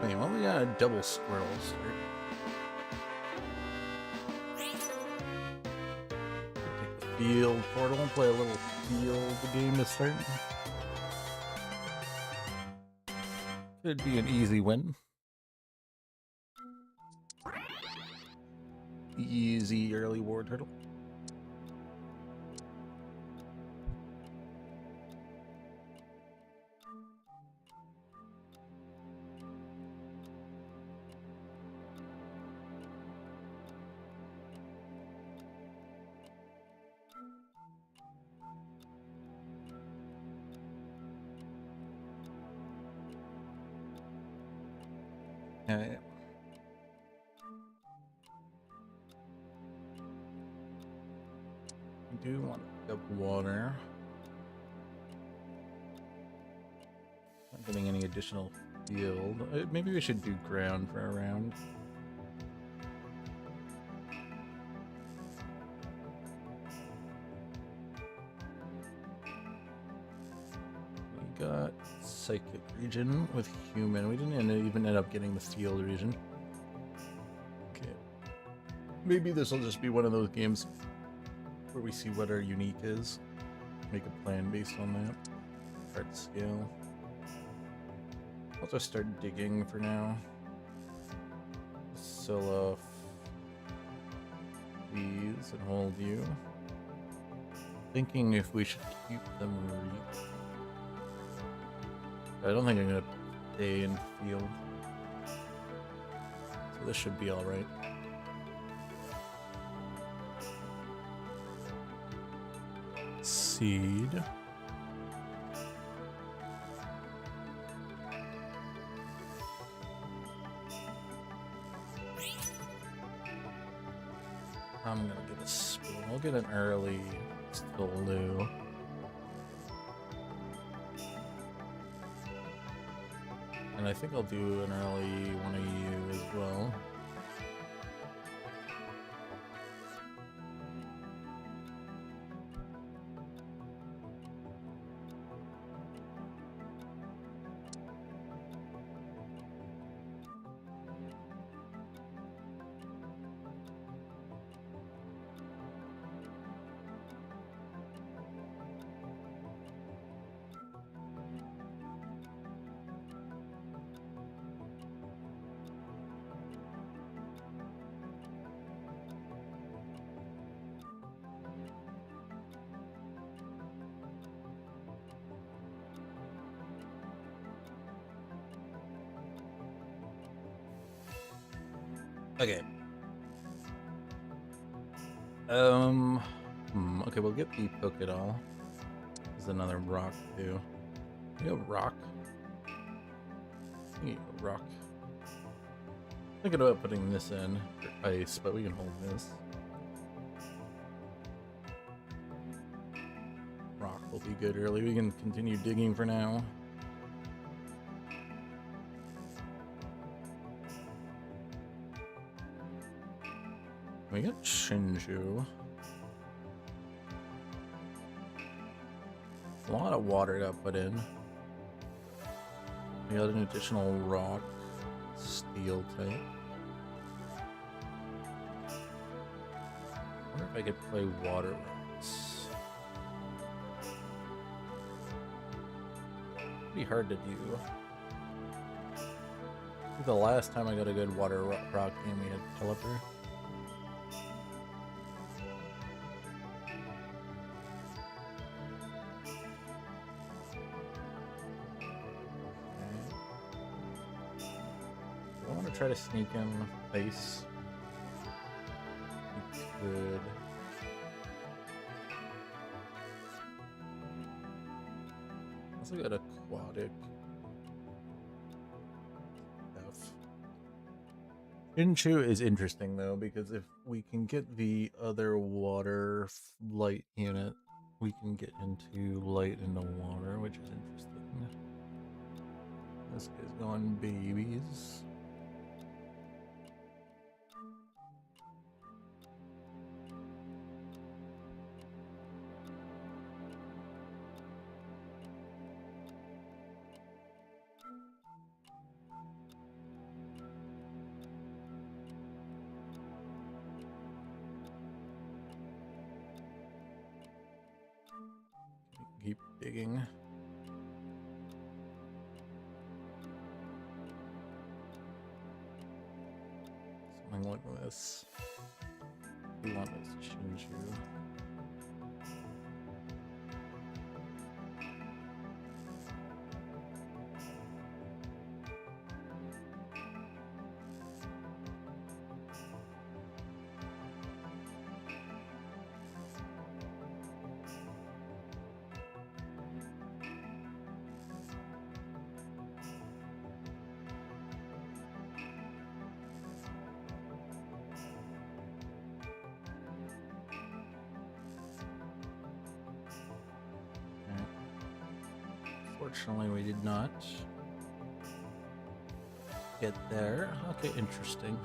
Wait, well, we got a double squirrel start. Take the field portal and play a little field game to start. Could be an easy win. Easy early war turtle. Yeah. I do want to pick up water. Not getting any additional field. Maybe we should do ground for a round. We got psychic region with human. We didn't even end up getting the field region. Okay. Maybe this will just be one of those games where we see what our unique is. Make a plan based on that. Start scale. I'll just start digging for now. Sell off these and hold you. Thinking if we should keep them reap. I don't think I'm gonna stay in field. So this should be alright. Seed. I'm gonna get a spoon. I'll get an early Stolu. And I think I'll do an early one of you as well. Okay. Okay, we'll get the Pokédoll. There's another rock too. You have rock. You have rock. Thinking about putting this in for ice, but we can hold this. Rock will be good early. We can continue digging for now. We got Shinju. A lot of water got put in. We got an additional rock, steel type. I wonder if I could play water rocks. It'd be hard to do. I think the last time I got a good water rock game, we had Pelipper. Try to sneak in ice. We could. Let's look at aquatic. F. Chinchu is interesting though, because if we can get the other water light unit, we can get into light into water, which is interesting. This guy's going babies. Keep digging. Something like this. We want this Chinchu. Fortunately, we did not get there. Okay, interesting.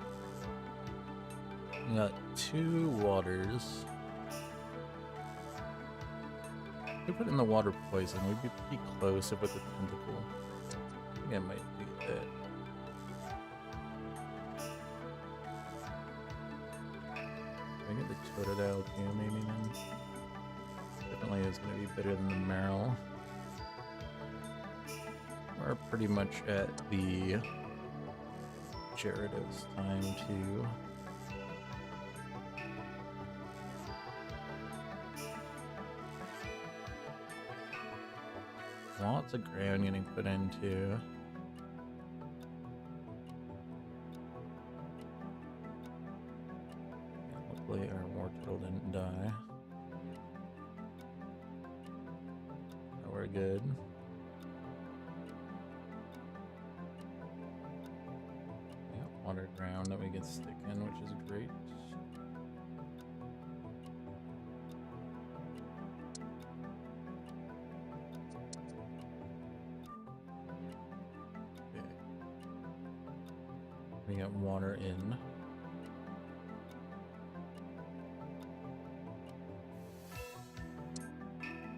We got 2 waters. If we put in the water poison, we'd be pretty close with the tentacle. I think I might do that. Can I get the Totodile too, maybe then? Definitely is going to be better than the Marill. We're pretty much at the Gyarados time too. Lots of ground getting put into. Luckily our Wartortle didn't die. So we're good. Water ground that we can stick in, which is great. Okay. We got water in.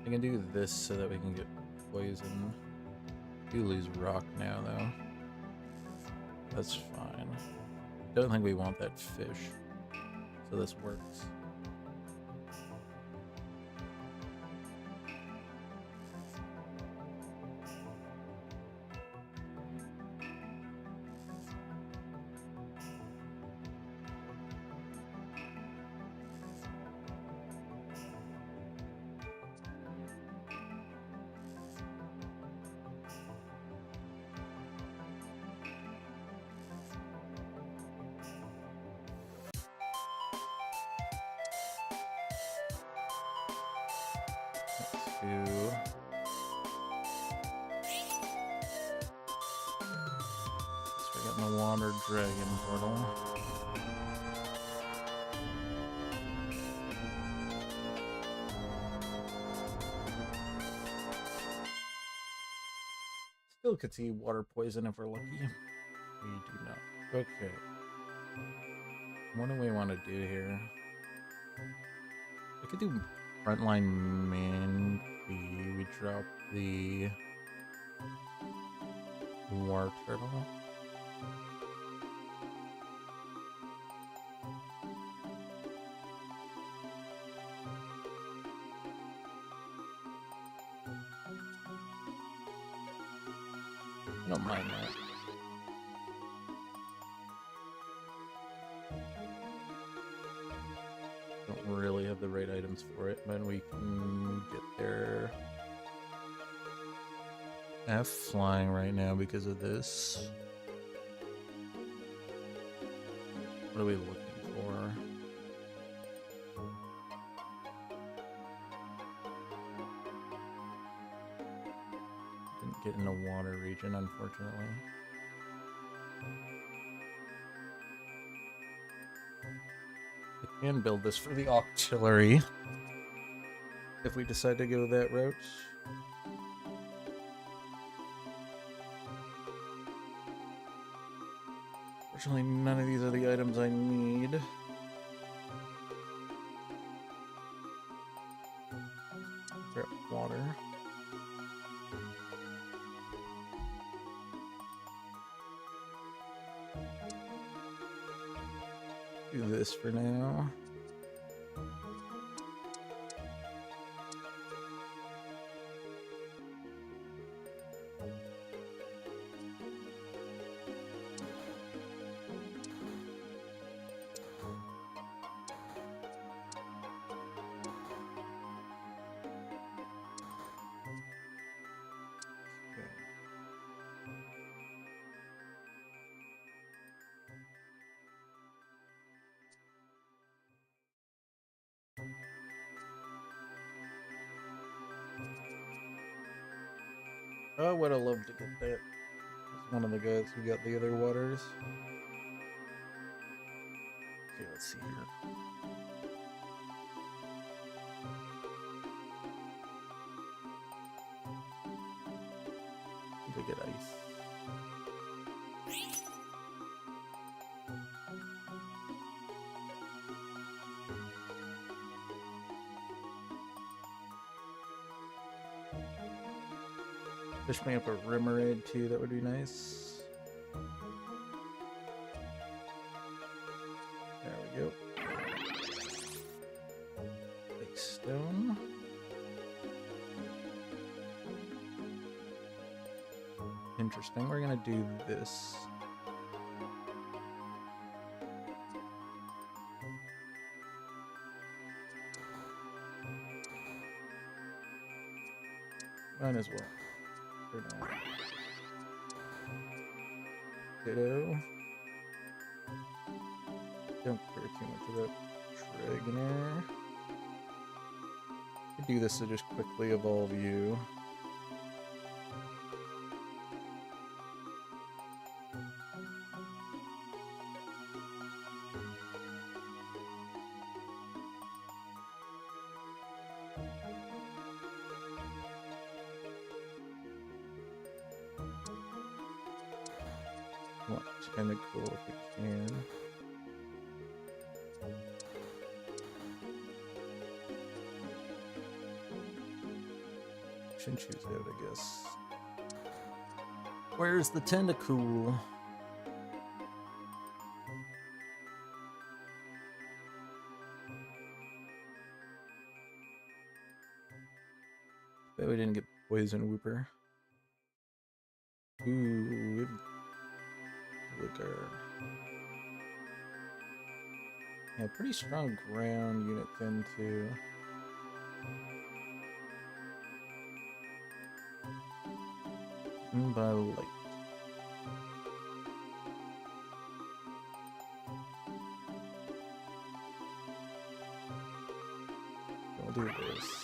I can do this so that we can get poison. We lose rock now though. That's fine. Don't think we want that fish, so this works. Getting the water dragon portal. Still could see water poison if we're lucky. We do not. Okay. What do we want to do here? We could do frontline Manphy. We drop the Wartortle. I don't mind that. Don't really have the right items for it, but we can get there. F flying right now because of this. What are we looking for? make it in a water region, unfortunately. I can build this for the artillery if we decide to go that route. Fortunately, none of these are the items I need. Grab water. Do this for now. I would have loved to get that. It's one of the guys who got the other waters. Okay, let's see here. To get ice. Fish me up a Remoraid too, that would be nice. There we go. Big stone. Interesting. We're gonna do this. Might as well. For now. Ditto. Don't care too much about Dragonair. Could do this to just quickly evolve you. Want Tentacle if we can. Chinchu's out, I guess. Where's the Tentacool? Bet we didn't get Poison Whooper. Ooh, Liquor. Yeah, pretty strong ground unit then too. By light. We'll do this.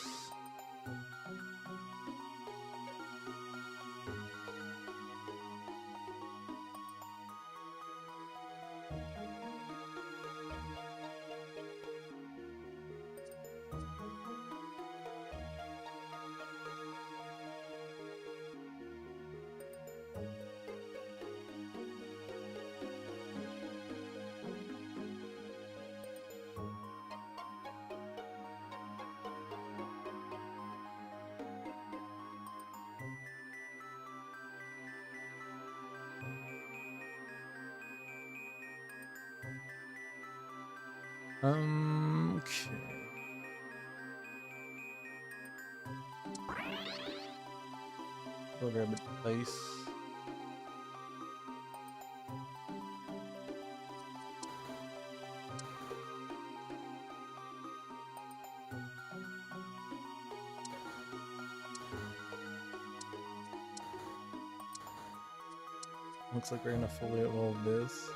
Okay. Go grab a dice. Looks like we're gonna fully evolve this.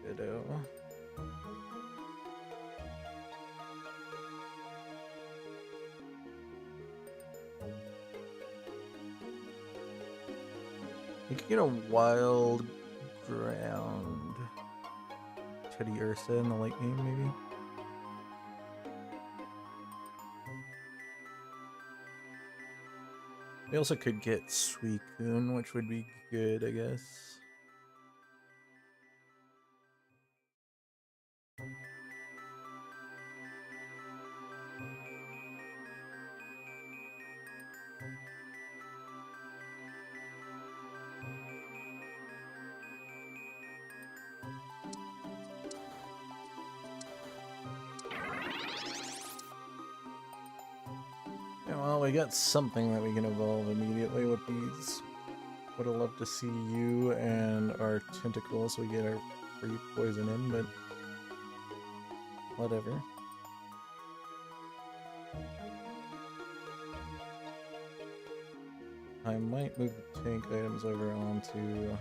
Ditto. We could get a wild ground Teddy Ursa in the late game, maybe. We also could get Suicune, which would be good, I guess. Yeah, well, we got something that we can evolve immediately with these. Would have loved to see you and our tentacle so we get our free poison in, but whatever. I might move the tank items over onto the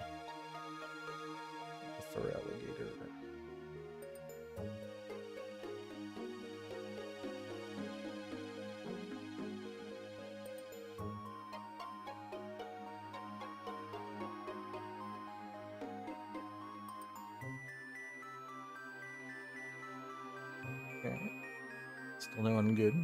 Feraligatr. Okay. Still doing good.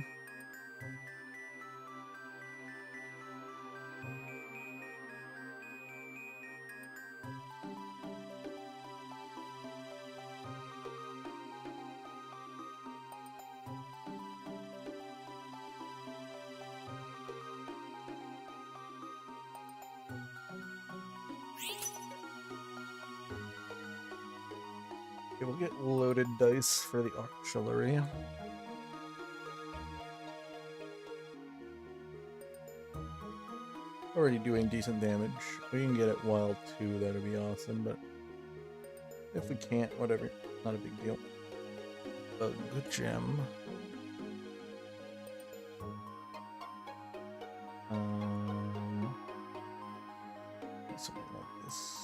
Okay, we'll get loaded dice for the artillery. Already doing decent damage. We can get it wild too, that'd be awesome, but if we can't, whatever. Not a big deal. Bug gem. Something like this.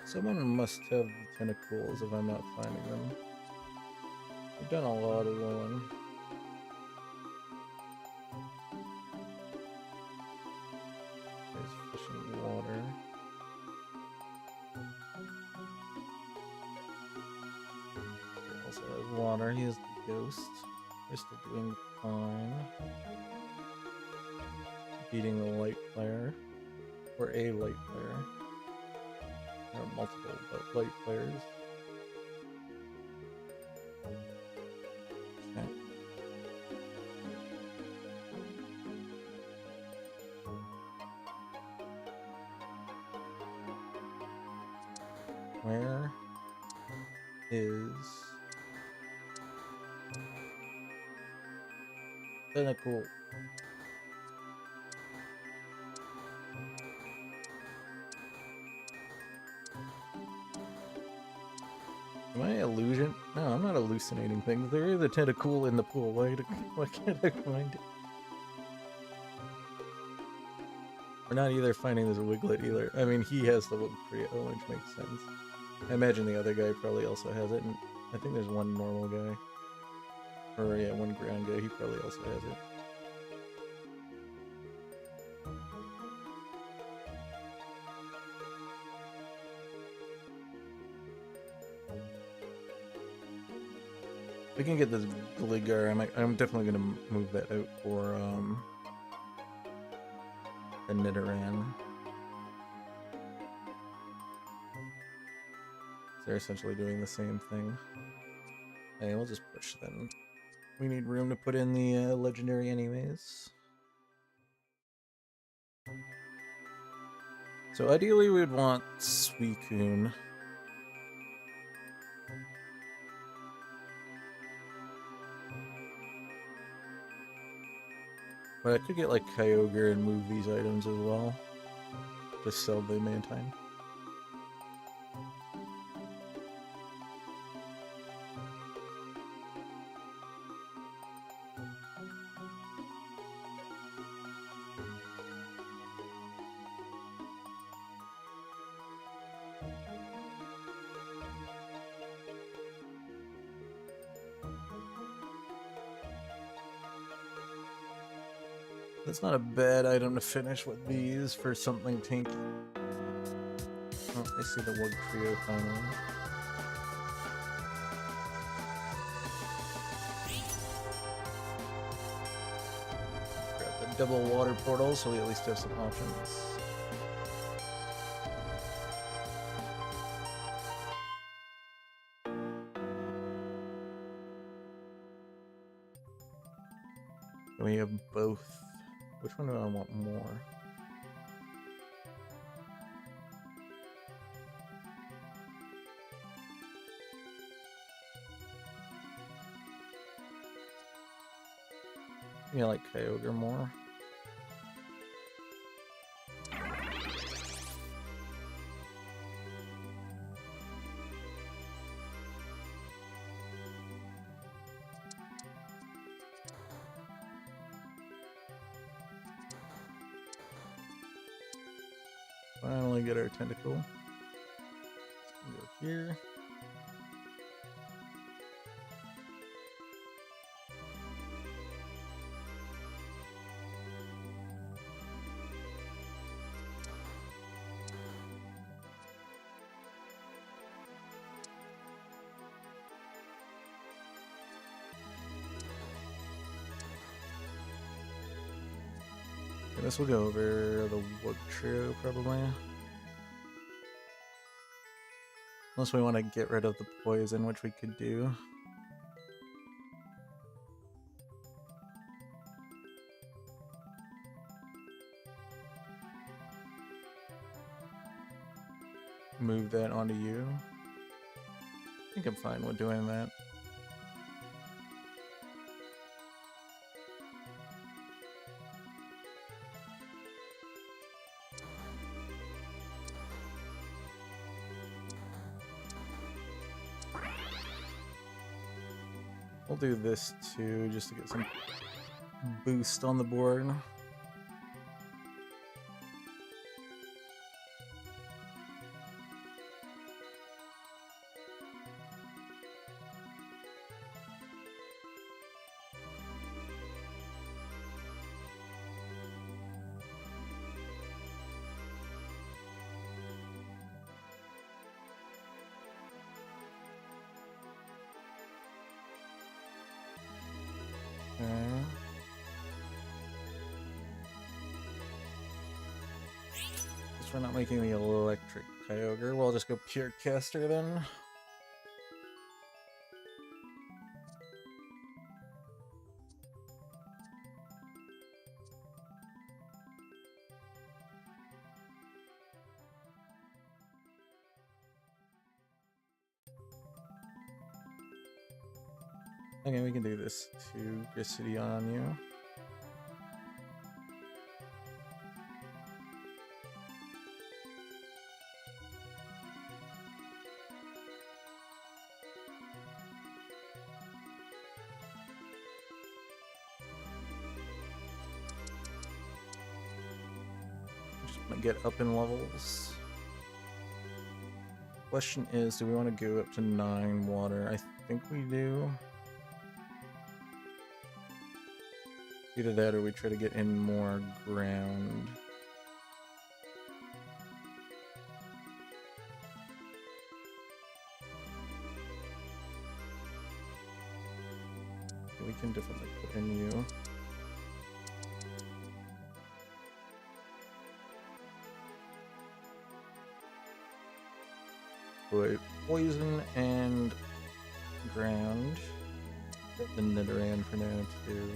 Someone must have the tentacles if I'm not finding them. We've done a lot of rolling. There's fish in water. He also has water. He has the ghost. We're still doing fine. Beating the light player. Or a light player. There are multiple light players. Okay. Where is Tentacool? Am I illusion? No, I'm not hallucinating things. There is a Tentacool in the pool. Why can't I find it? We're not either finding this Wiglet either. I mean, he has the Wigtrio, which makes sense. I imagine the other guy probably also has it, and I think there's one normal guy. Or yeah, one ground guy, he probably also has it. We can get this Gligar. I'm definitely gonna move that out for the Nidoran. They're essentially doing the same thing. Hey, we'll just push them. We need room to put in the legendary anyways. So ideally we'd want Suicune. But I could get like Kyogre and move these items as well. Just sell the Mantine. That's not a bad item to finish with these for something tanky. Oh, I see the Wug Trio finally. Grab the double water portal so we at least have some options. We have both. Which one do I want more? Yeah, I like Kyogre more. Finally get our tentacle. Go here. Okay, this will go over the Wug Trio probably. Unless we want to get rid of the poison, which we could do. Move that onto you. I think I'm fine with doing that. We'll do this too, just to get some boost on the board. Okay. Guess we're not making the electric Kyogre. We'll just go pure caster then. Okay, we can do this to Gracity on you. Just want to get up in levels. Question is, do we want to go up to 9 water? I think we do. Either that or we try to get in more ground. We can definitely put in you. Put poison and ground. Get the Nidoran for now too.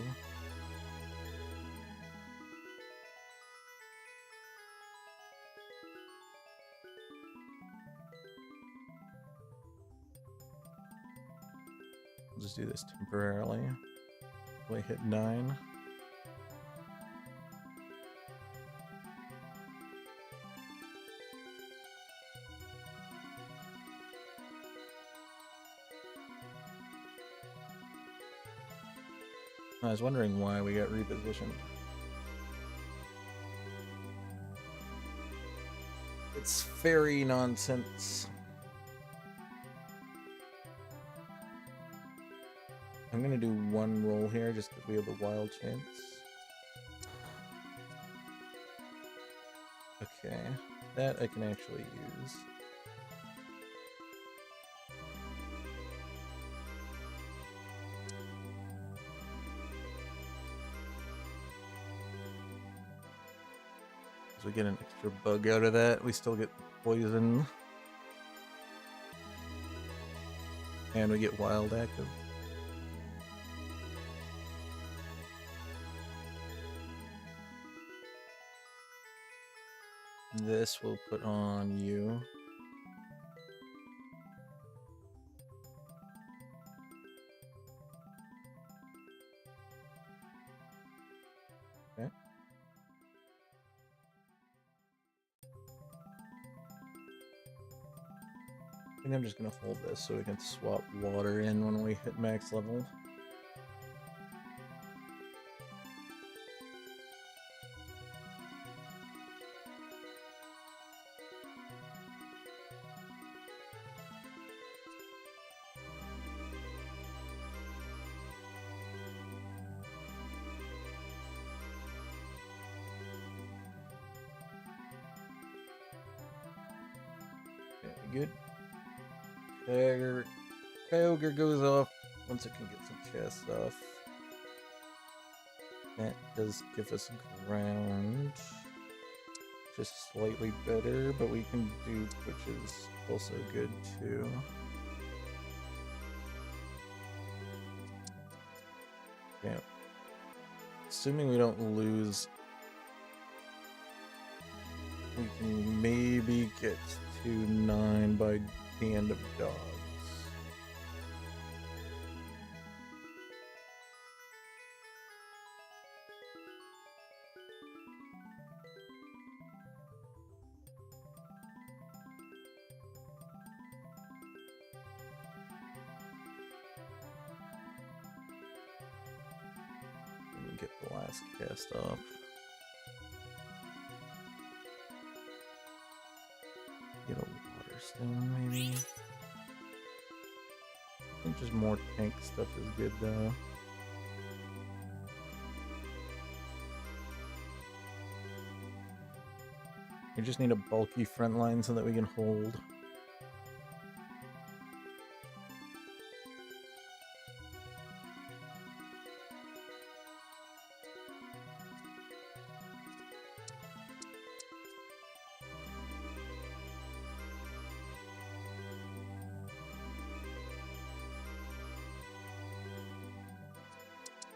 We'll just do this temporarily. We hit 9. I was wondering why we got repositioned. It's fairy nonsense. I'm gonna do one roll here just because we have the wild chance. That I can actually use. So we get an extra bug out of that. We still get poison. And we get wild active. This we'll put on you. Okay. I think I'm just gonna hold this so we can swap water in when we hit max level. Good. Kyogre goes off once it can get some cast off. That does give us ground. Just slightly better, but we can dupe, which is also good too. Yeah. Assuming we don't lose, we can maybe get to 9 by the end of dogs. And get the last cast off. Get a water stone, maybe. I think just more tank stuff is good though. We just need a bulky front line so that we can hold.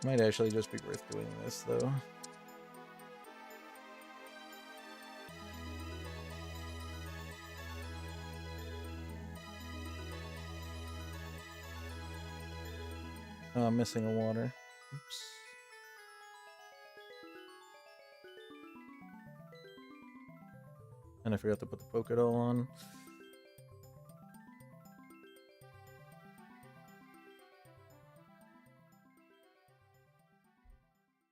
Might actually just be worth doing this though. Oh, I'm missing a water. Oops. And I forgot to put the Pokédoll on.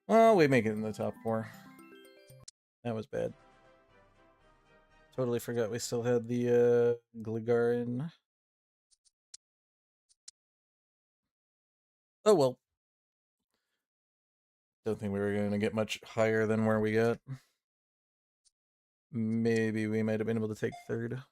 Oh, we make it in the top 4. That was bad. Totally forgot we still had the Gligar in. Oh well. Don't think we were going to get much higher than where we got. Maybe we might have been able to take 3rd.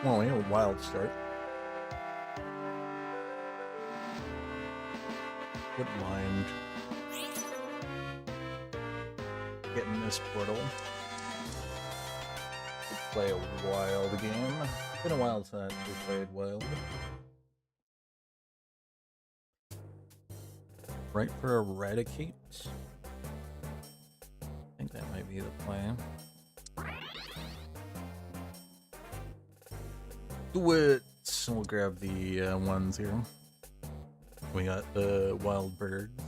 Well, we have a wild start. Wouldn't mind getting this portal. Could play a wild game. It's been a while since we played wild. Right for Eradicate. I think that might be the plan. Do it! We'll grab the ones here. We got the wild birds.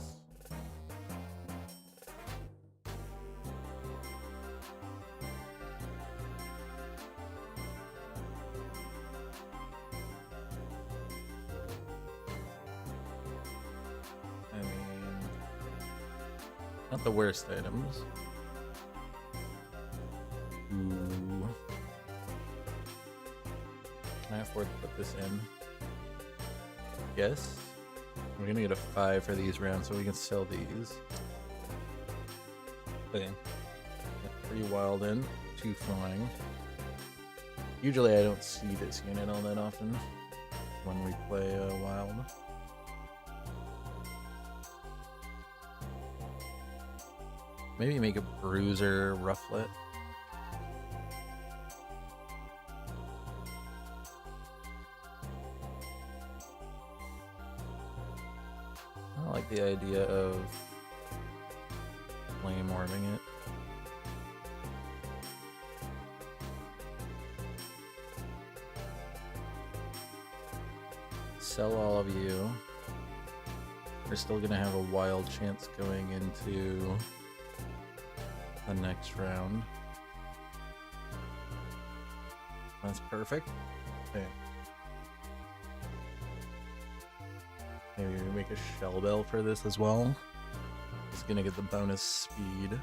I mean, not the worst items. Ooh. Can I afford to put this in? Yes. We're gonna get a 5 for these rounds, so we can sell these. Okay. Got 3 wild in, 2 flying. Usually I don't see this unit all that often when we play wild. Maybe make a bruiser rufflet. I like the idea of flame orbing it. Sell all of you. We're still gonna have a wild chance going into the next round. That's perfect. Okay. Maybe we make a shell bell for this as well. It's gonna get the bonus speed.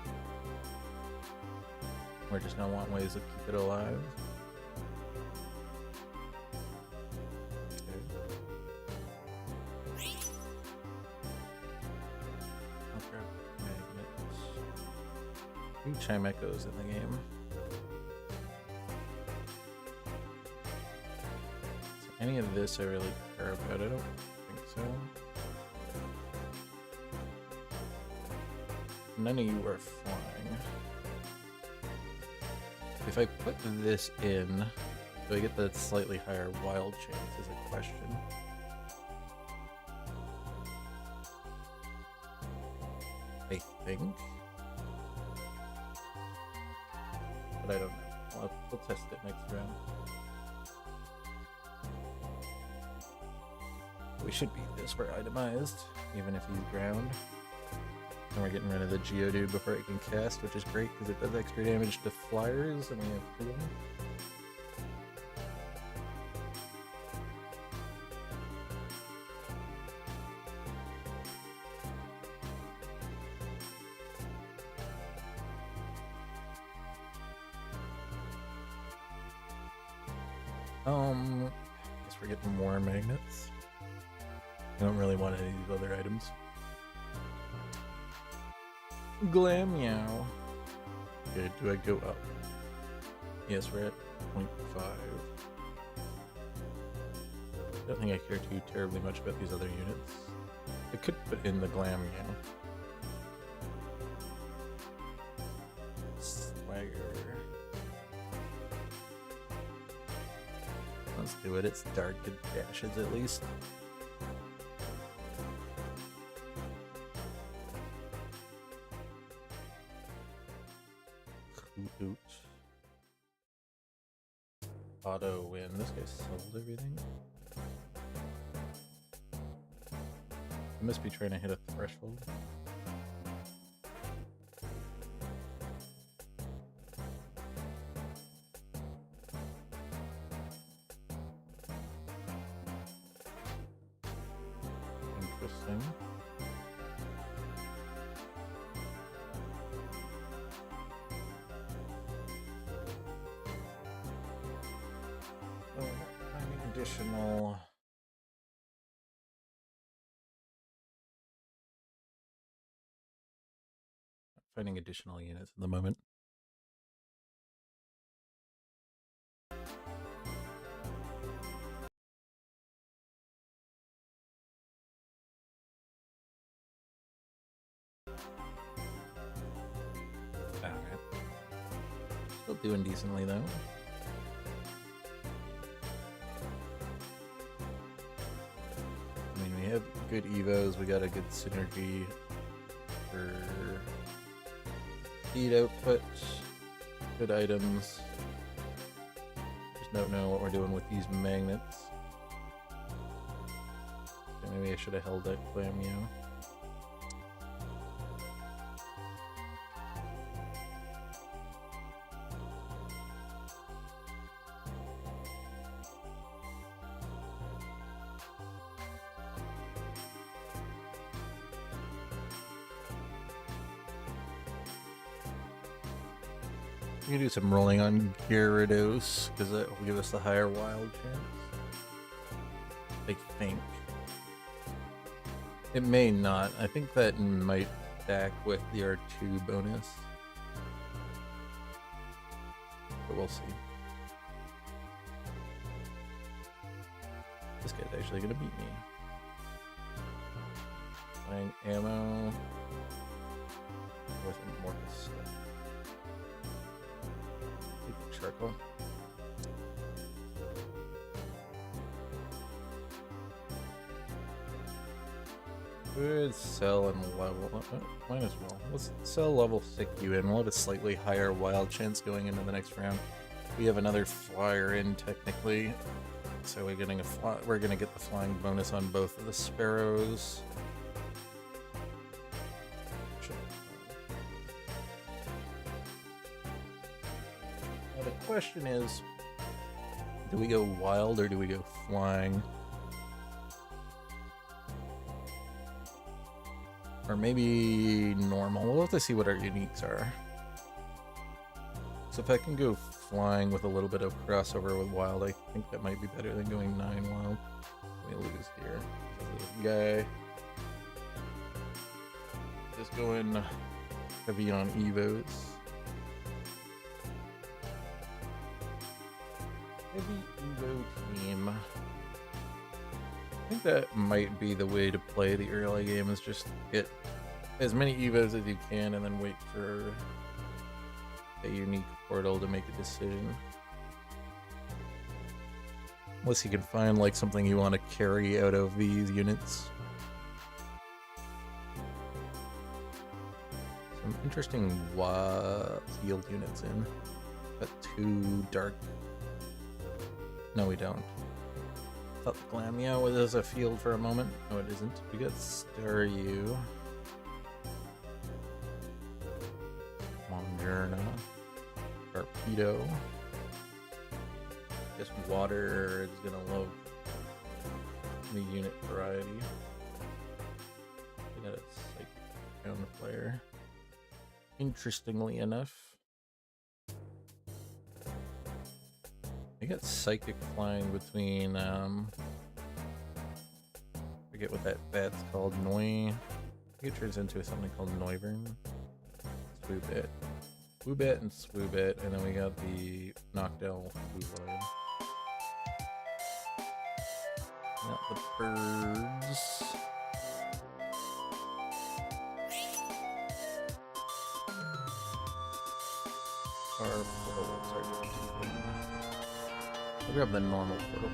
We're just gonna want ways to keep it alive. Chime echoes in the game. So any of this I really care about? I don't think so. None of you are flying. If I put this in, do I get the slightly higher wild chance is a question. I think. But I don't know. We'll test it next round. We should beat this. We're itemized, even if he's ground. And we're getting rid of the Geodude before it can cast, which is great because it does extra damage to flyers, and we have 2 of them. I guess we're getting more magnets. I don't really want any of these other items. Glameow. Okay, do I go up? Yes, we're at 0.5. I don't think I care too terribly much about these other units. I could put in the Glameow. Swagger. Let's do it. It's dark. It dashes at least. Hoot. Auto win. This guy sold everything. I must be trying to hit a threshold. Interesting. Oh, finding additional. Finding additional units at the moment. Alright. Still doing decently though. I mean, we have good evos, we got a good synergy for speed output, good items. Just don't know what we're doing with these magnets. Okay, maybe I should have held that Clamio. We can do some rolling on Gyarados, because that will give us the higher wild chance. I think. It may not. I think that might stack with the R2 bonus. But we'll see. This guy's actually going to beat me. Find ammo. With a Morpus. Circle. Good sell and level. Might as well. Let's sell level 6 you in. We'll have a slightly higher wild chance going into the next round. We have another flyer in technically, so we're getting we're gonna get the flying bonus on both of the sparrows. Now the question is, do we go wild or do we go flying? Or maybe normal. We'll have to see what our uniques are. So if I can go flying with a little bit of crossover with wild, I think that might be better than going 9 wild. We lose here. This guy just going heavy on evos. Heavy evo team. I think that might be the way to play the early game, is just get as many evos as you can and then wait for a unique portal to make a decision. Unless you can find like something you want to carry out of these units. Some interesting field units in. Got 2 dark. No, we don't. Thought the Glamia was a field for a moment. No, it isn't. We got Staryu. Mongerna. Torpedo. Guess water is gonna love the unit variety. We got a Psychic Ground Flare. Interestingly enough, I got Psychic flying between, forget what that bat's called, I think it turns into something called Noivern. Swoobit. Woobat and Swoobit, and then we got the Noctowl Woolard. Got the birds. Our portals are going to be. I'll grab the normal portal.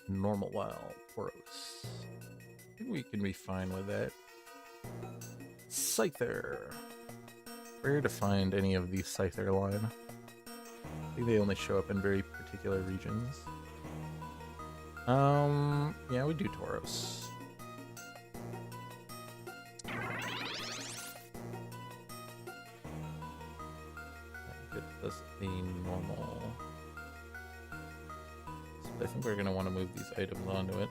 Normal wild Poros. I think we can be fine with that. Scyther. Rare to find any of the Scyther line. I think they only show up in very particular regions. Yeah, we do Tauros. get us a normal. So I think we're going to want to move these items onto it.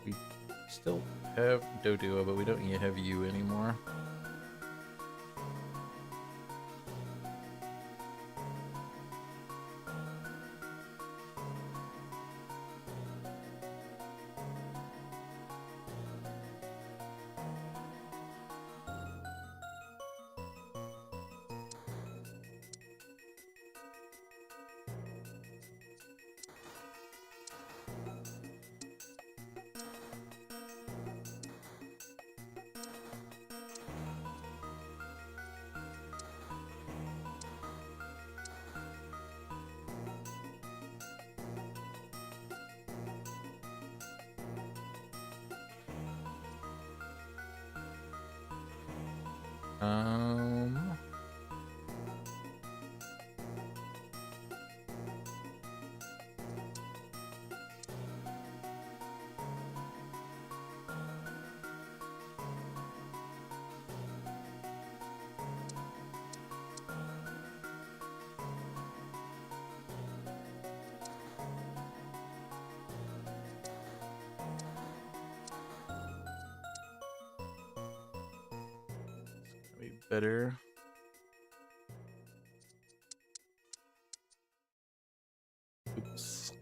We still have Dodua, but we don't yet have you anymore. Um, be better. Oops.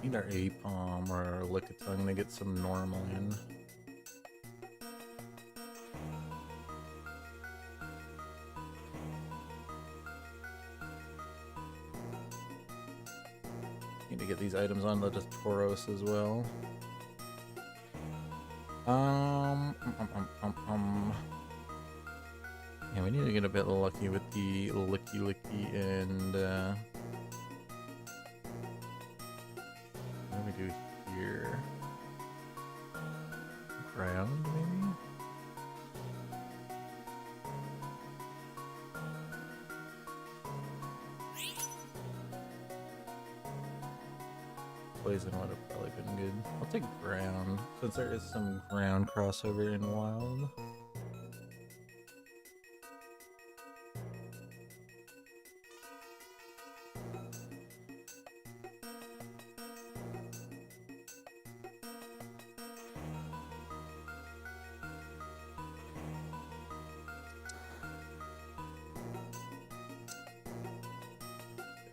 Need our Apom or our Lickitung to get some normal in. Need to get these items on the Tauros as well. Yeah, we need to get a bit lucky with the Licky and what do we do here? Ground, maybe? Poison would have probably been good. I'll take ground, since there is some ground crossover in wild.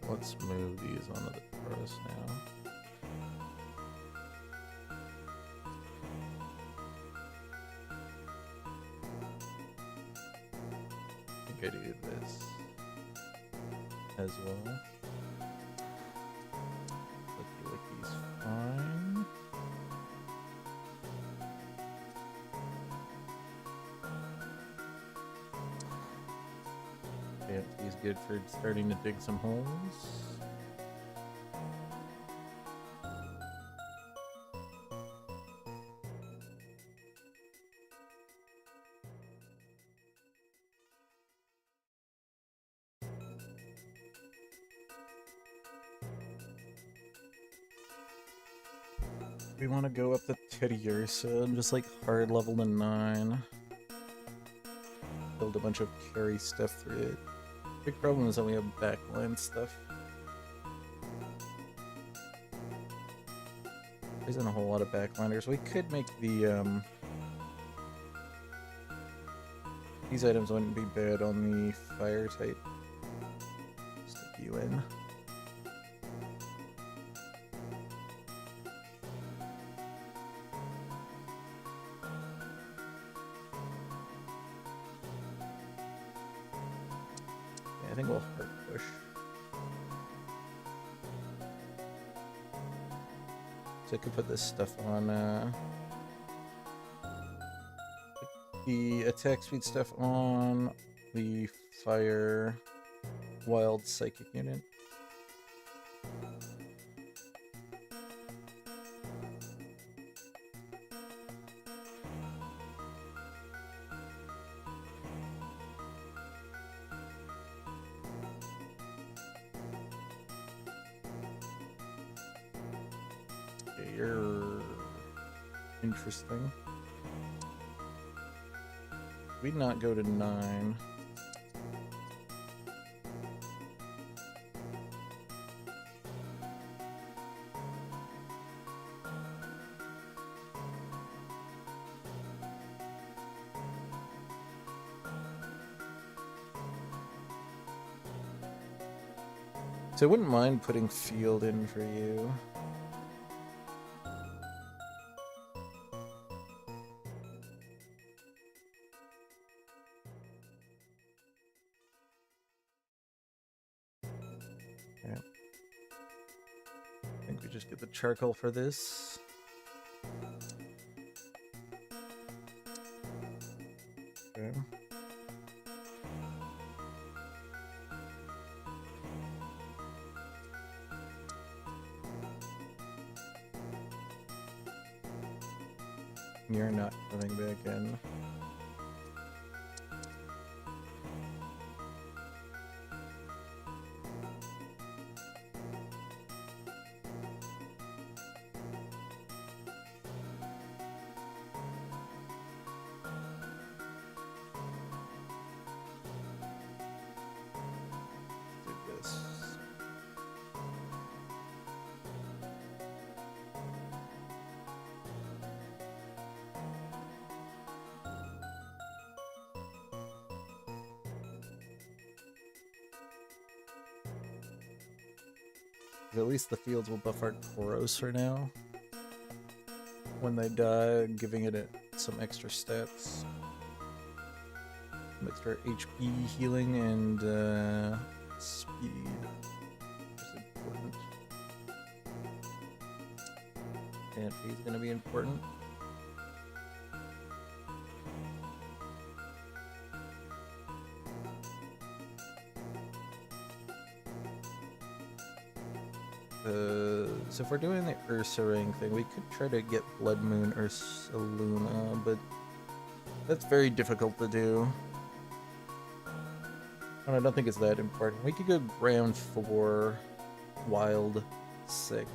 Let's move these onto the Tauros now. I think I do this as well. Licky's fine. Yeah, he's good for starting to dig some holes. We want to go up the Teddiursa, just like hard level to 9. Build a bunch of carry stuff through it. Big problem is that we have backline stuff. There isn't a whole lot of backliners. We could make the these items wouldn't be bad on the fire type. Stick you in. I think we'll hard push. So I could put this stuff on the attack speed stuff on the fire wild psychic unit. You're interesting. We not go to 9. So I wouldn't mind putting field in for you. Okay. I think we just get the charcoal for this. Okay. You're not coming back in. Do this. At least the fields will buff our Tauros for now. When they die, giving it some extra stats. Some extra HP healing and speed. Which is important. AFP is going to be important. So if we're doing the Ursaring thing, we could try to get Blood Moon Ursaluna, but that's very difficult to do. And I don't think it's that important. We could go Ground 4, Wild 6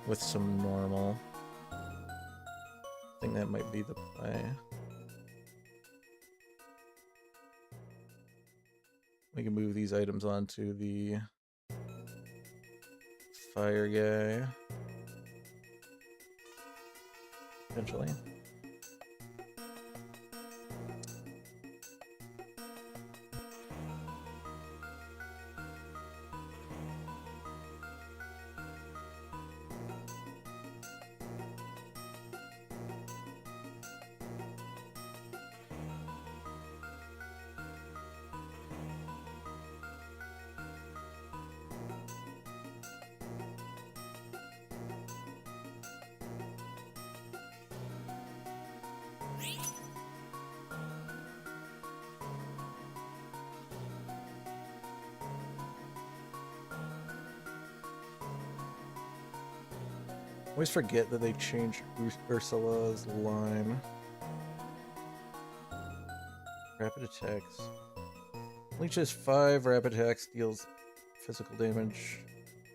with some normal. I think that might be the play. We can move these items onto the fire guy. Eventually. I always forget that they changed Ursula's line. Rapid attacks. Leeches 5 rapid attacks, deals physical damage.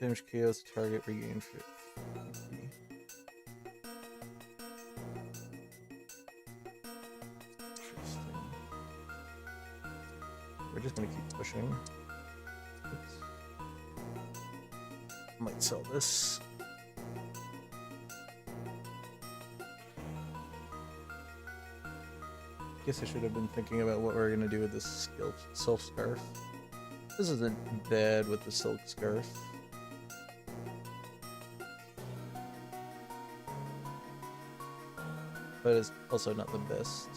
Damage KOs target, regain fit. Interesting. We're just gonna keep pushing. Oops. Might sell this. Guess I should have been thinking about what we're gonna do with this Silk Scarf. This isn't bad with the Silk Scarf. But it's also not the best.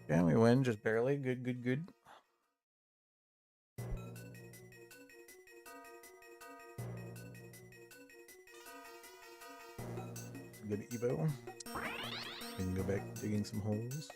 Yeah, we win, just barely. Good, good, good. Good Evo. We can go back digging some holes.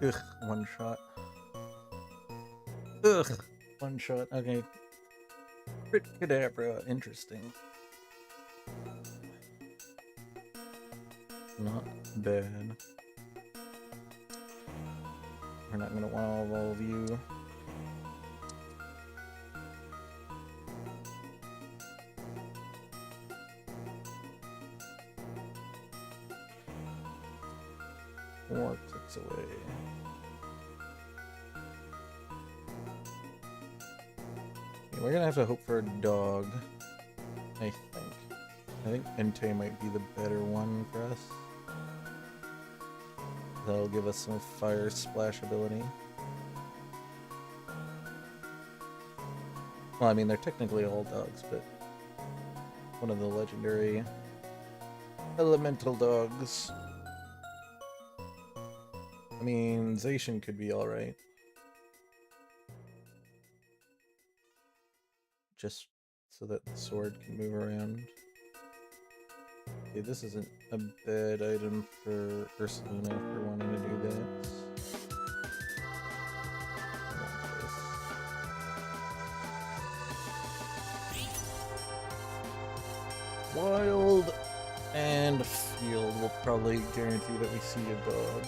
Ugh, one shot. Ugh, one shot. Okay. Crit Kadabra, interesting. Not bad. We're not gonna wow all of you. Four ticks away. Okay, we're gonna have to hope for a dog, I think. I think Entei might be the better one for us. That'll give us some fire splash ability. Well, I mean, they're technically all dogs, but one of the legendary elemental dogs. I mean, Zacian could be alright. Just so that the sword can move around. Okay, this isn't a bad item for Ursaluna for wanting to do that. Wild and field will probably guarantee that we see a dog.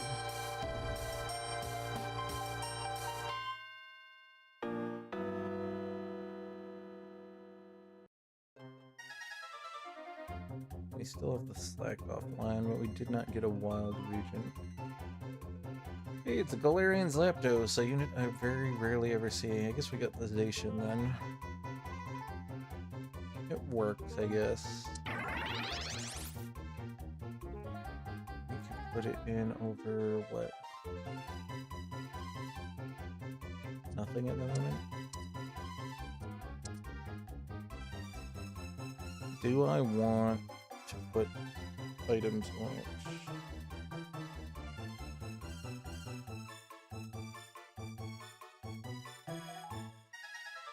We still have the slack off line, but we did not get a wild region. Hey, it's a Galarian's Zapdos, a unit I very rarely ever see. I guess we got the Zacian then. It worked, I guess. We could put it in over what? Nothing at the moment? Do I want to put items on it?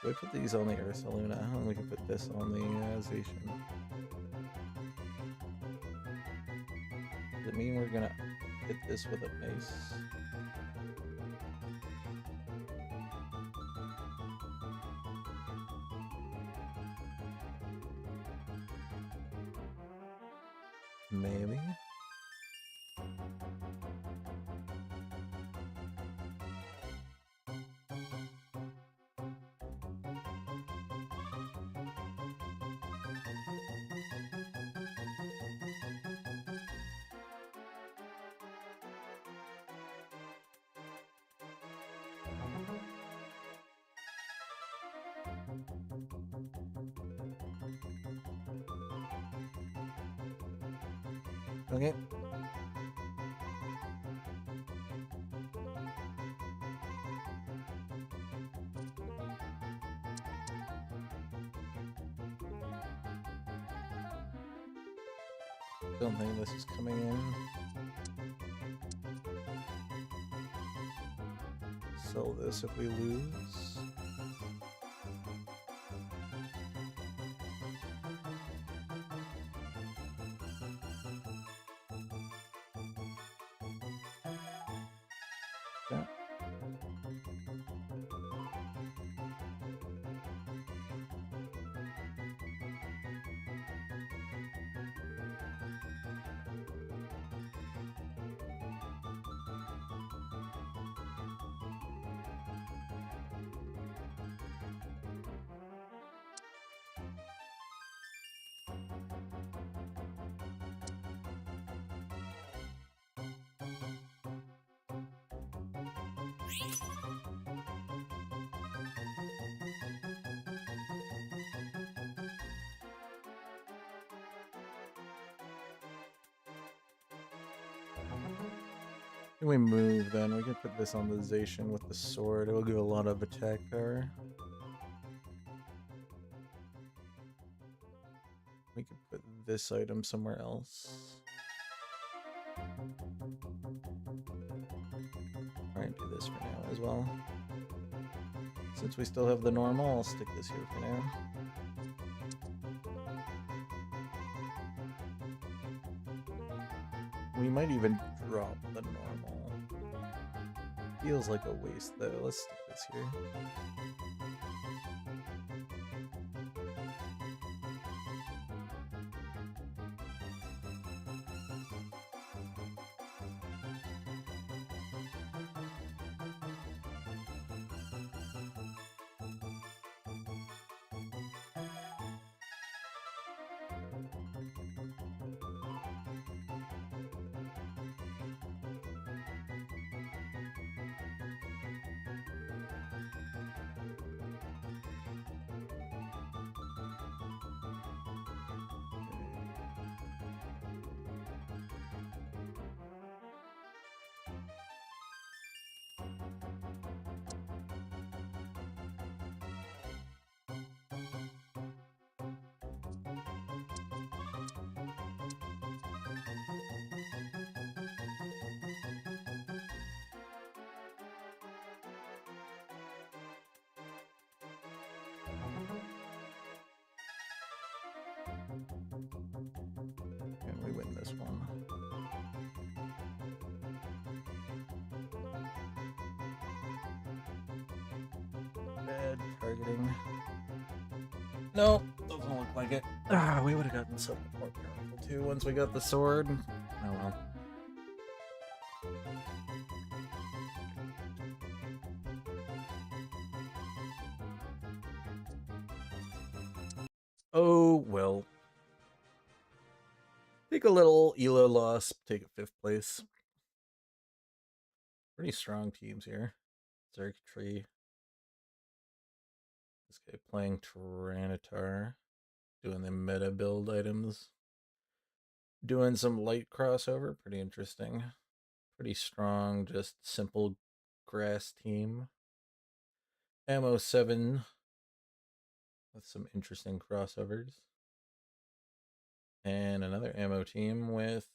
Do I put these on the Ursaluna? And we can put this on the Zacian. Does it mean we're gonna hit this with a mace? Maybe. Okay. Don't think this is coming in. Sell this if we lose. Okay. Can we move then? We can put this on the Zacian with the sword. It will give a lot of attack power. We could put this item somewhere else. Alright, do this for now as well. Since we still have the normal, I'll stick this here for now. We might even drop the normal. feels like a waste though. Let's stick this here. And we win this one. Bad targeting. Nope, doesn't look like it. Ah, we would have gotten so much more powerful too once we got the sword. Oh well. Oh well. Take a little Elo loss, take a 5th place. Pretty strong teams here. Xurkitree. This guy playing Tyranitar. Doing the meta build items. Doing some light crossover. Pretty interesting. Pretty strong, just simple grass team. Ammo 7 with some interesting crossovers. And another ammo team with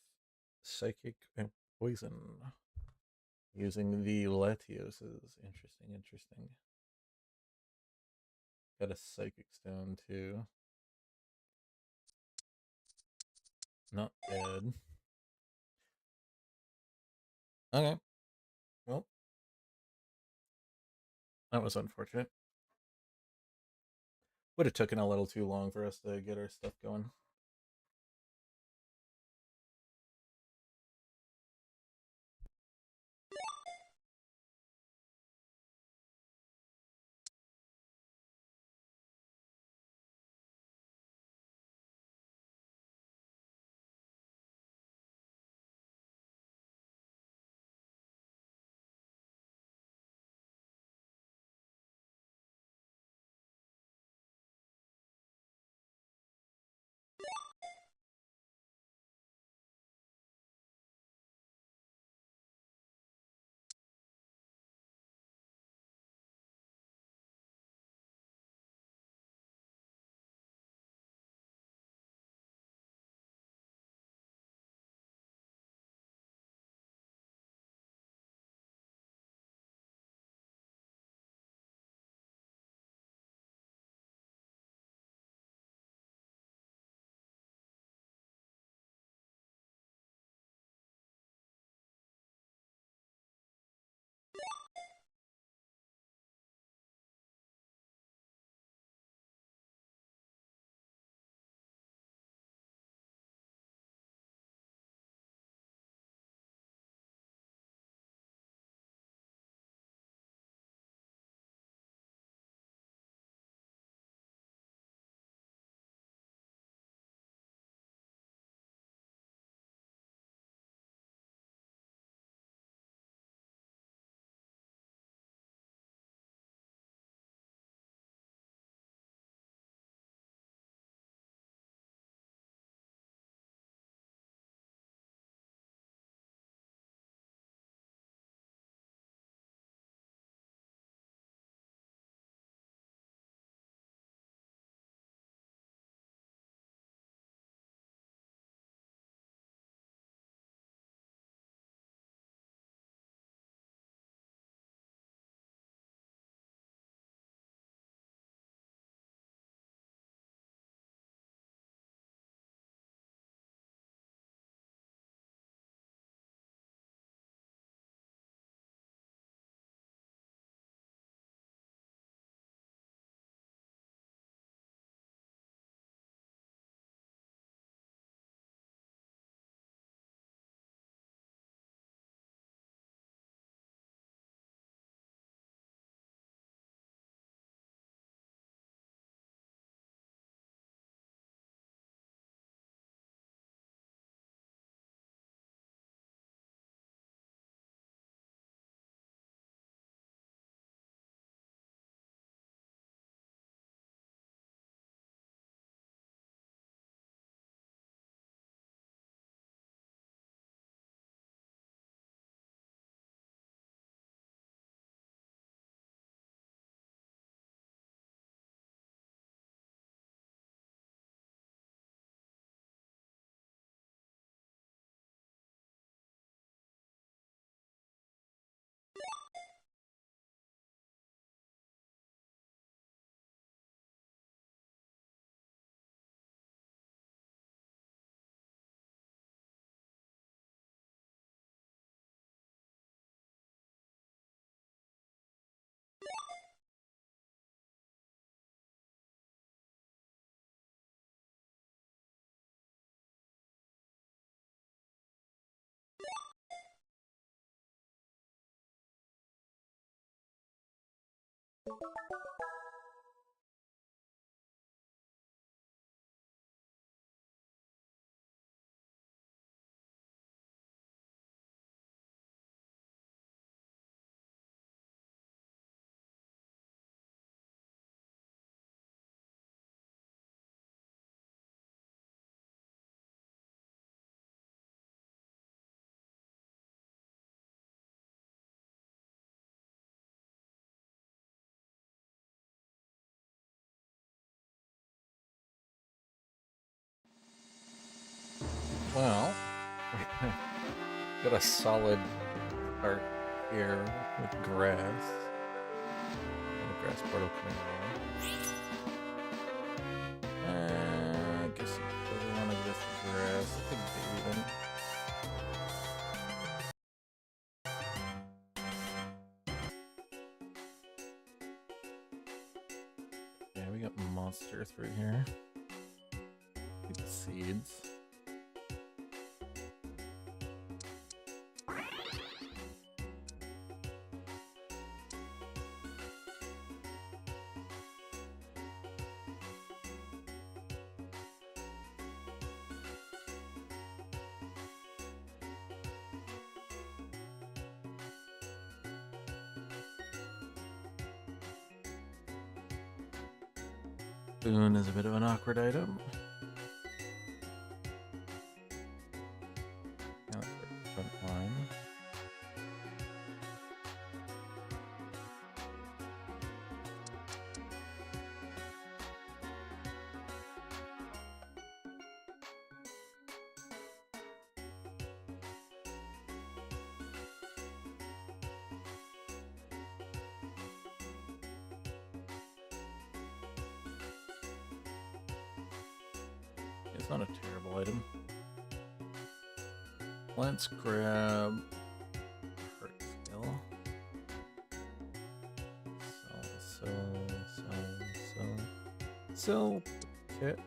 Psychic and Poison. Using the Latioses. Interesting. Got a Psychic Stone too. Not bad. Okay. Well, that was unfortunate. Would have taken a little too long for us to get our stuff going. Well, got a solid start here with grass. And a grass portal coming around. I guess you really want to go for grass. I think baby then. Yeah, we got monster through here. Get the seeds. Boon is a bit of an awkward item. Now let's go front line. It's not a terrible item. Let's grab Hurt Skill. Sell kit.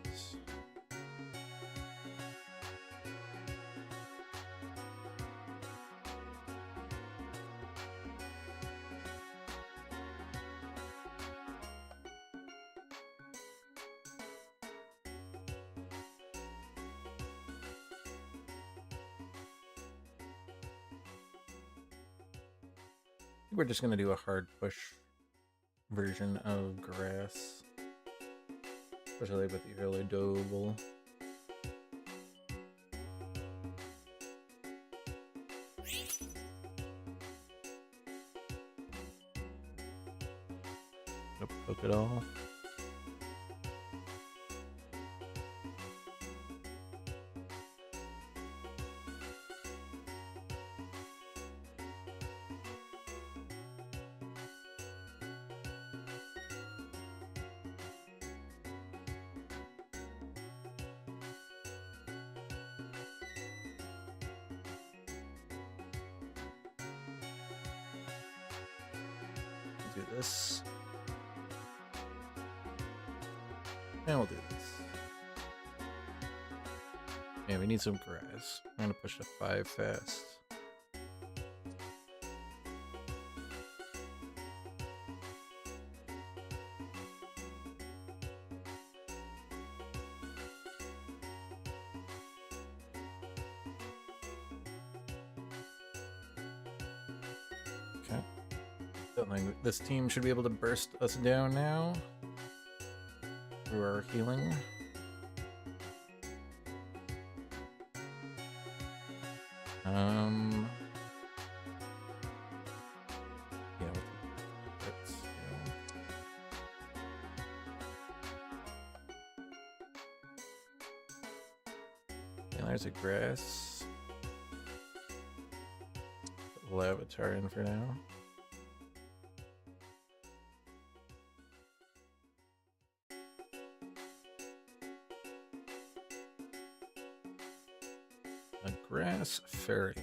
We're just gonna do a hard push version of grass, especially with the early double. Gonna poke it all. Do this. And we'll do this. Yeah, we need some grass. I'm gonna push to 5 fast. Okay. Don't think this team should be able to burst us down now through our healing. Yeah, let's yeah, there's a grass. Lavatar in for now. A grass fairy.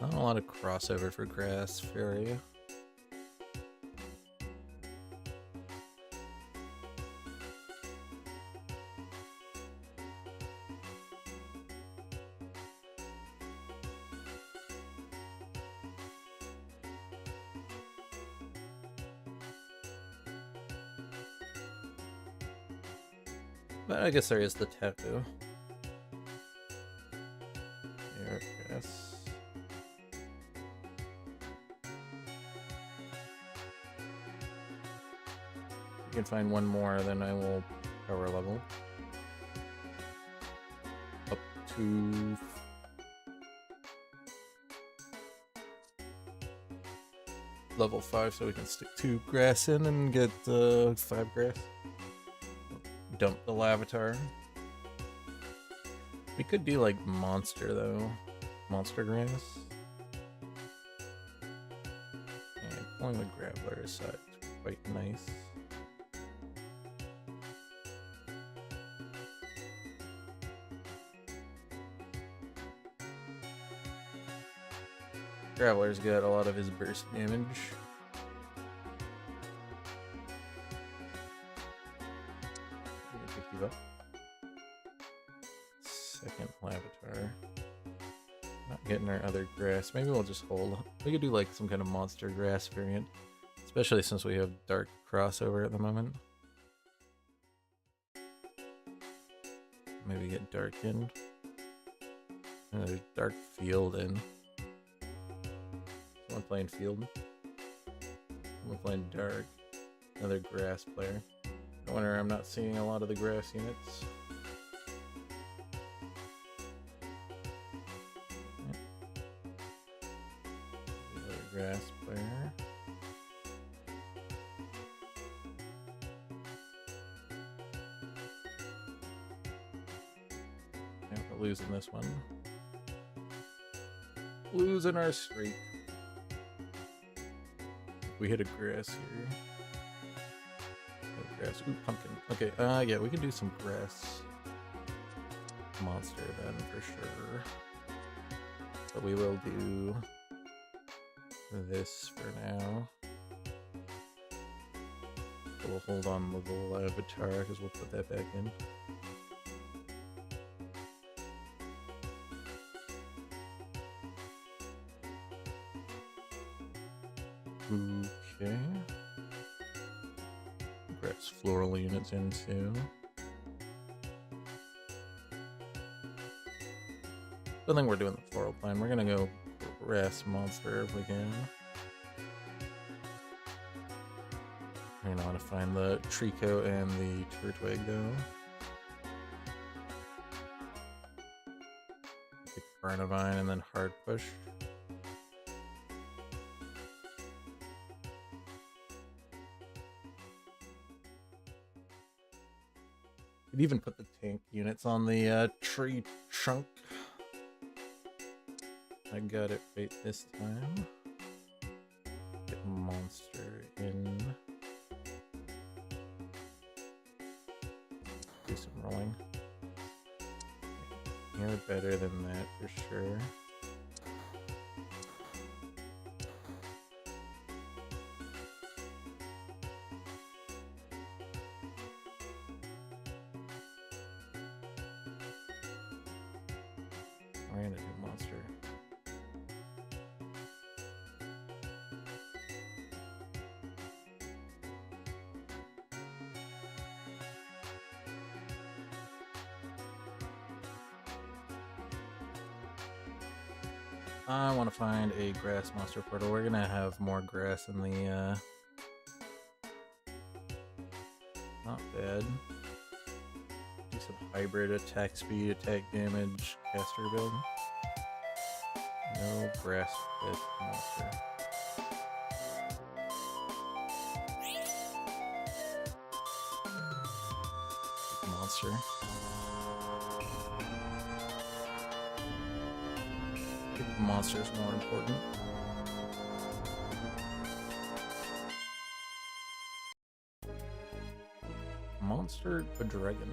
Not a lot of crossover for grass fairy. But I guess there is the tapu. Here, yes. If we can find one more, then I will power level up to level 5, so we can stick 2 grass in and get 5 grass. Dump the Lavatar. We could do like monster though. Monster grass. And pulling the Graveler aside is quite nice. Graveler's got a lot of his burst damage. Pick you up. Second Lavatar. Not getting our other grass. Maybe we'll just hold. We could do like some kind of monster grass variant. Especially since we have dark crossover at the moment. Maybe get dark in. And there's dark field in. Someone playing field. Someone playing dark. Another grass player. No wonder I'm not seeing a lot of the grass units. Grass player. Yeah, we're losing this one. Losing our streak. We hit a grass here. Grass. Ooh, pumpkin. Okay, yeah, we can do some grass monster then for sure. But we will do this for now. So we'll hold on the little avatar because we'll put that back in. Okay. Grass floral units in too. I think we're doing the floral plan. We're gonna go grass monster if we can. We're gonna want to find the Trico and the Turtwig though. The Carnivine and then hard push. Could even put the tank units on the tree trunk. I got it right this time. Get monster in. Do some rolling. You're better than that for sure. We're gonna do monster. I want to find a grass monster portal. We're gonna have more grass in the not bad. Do some hybrid attack speed, attack damage, caster build. No grass fit monster. Monster. I think monster is more important. Monster a dragon.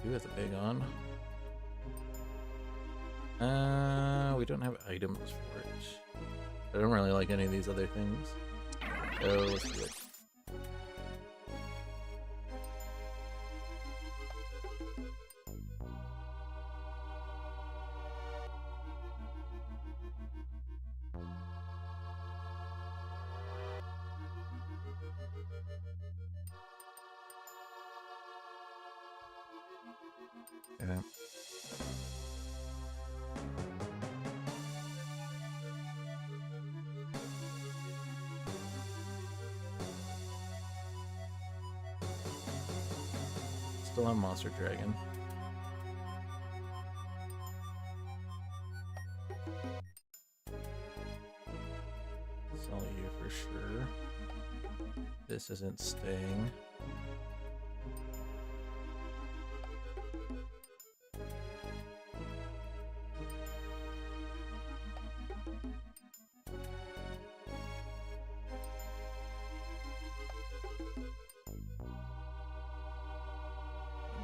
Who has a big on? We don't have items for it. I don't really like any of these other things. So let's do it. Yeah. Still on Monster Dragon. Sell you for sure. This isn't staying.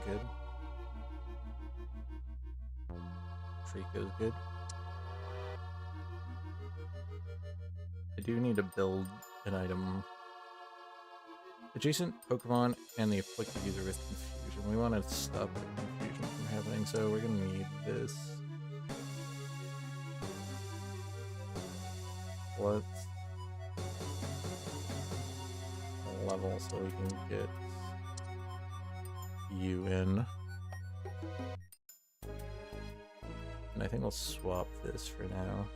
Good. Trico's good. I do need to build an item. Adjacent Pokemon and the afflicted user with confusion. We want to stop the confusion from happening, so we're gonna need this. Let's level so we can get you in. And I think we'll swap this for now.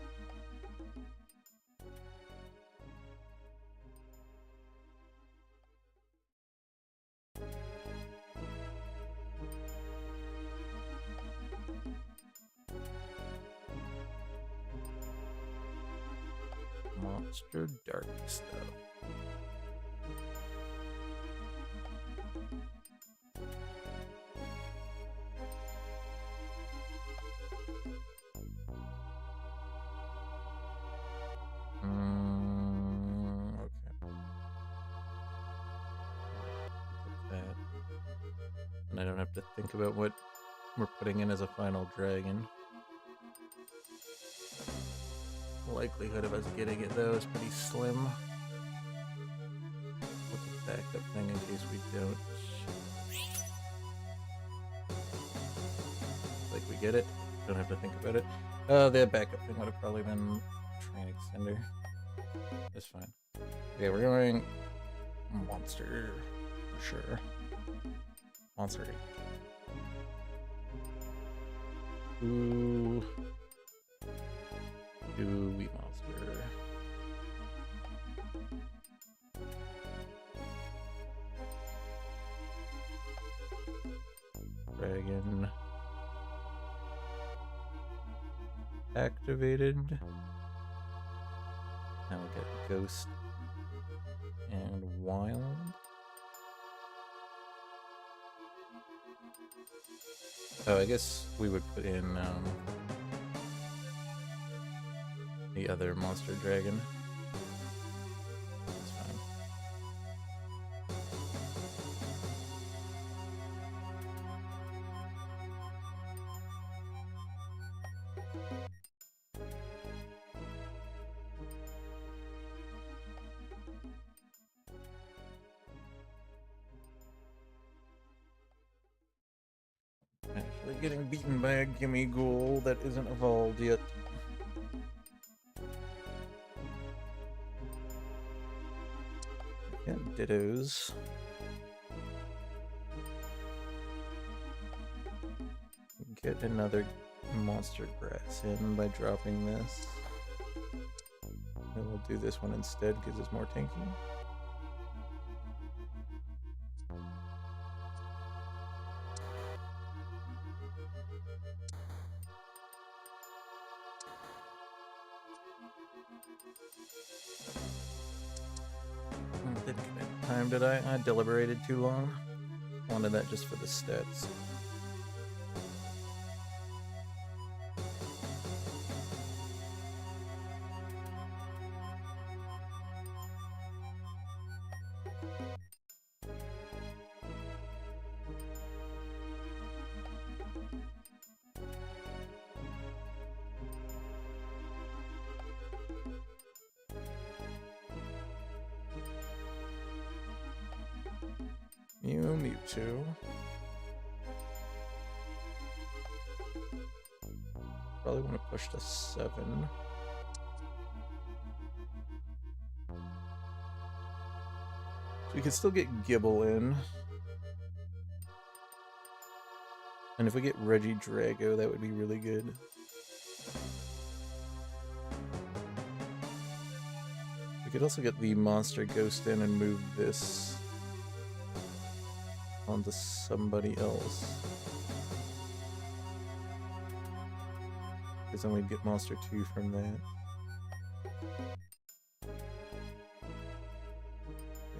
Monster Dark stuff. Okay. That. And I don't have to think about what we're putting in as a final dragon. The likelihood of us getting it though is pretty slim. What's a backup thing in case we don't? Like we get it, don't have to think about it. The backup thing would have probably been Train Extender. It's fine. Okay, we're going Monster for sure. Monster 8. Ooh. Wheat Monster. Dragon. Activated. Now we get Ghost and Wild. Oh, I guess we would put in the other monster dragon. That's fine. Actually getting beaten by a gimme ghoul that isn't evolved yet. Got Dittos. Get another monster grass in by dropping this. And we'll do this one instead because it's more tanky. Didn't commit time, did I? I deliberated too long. Wanted that just for the stats. Mewtwo. Probably want to push to 7. So we can still get Gibble in. And if we get Regidrago, that would be really good. We could also get the Monster Ghost in and move this onto somebody else. Because then we'd get Monster 2 from that. Okay,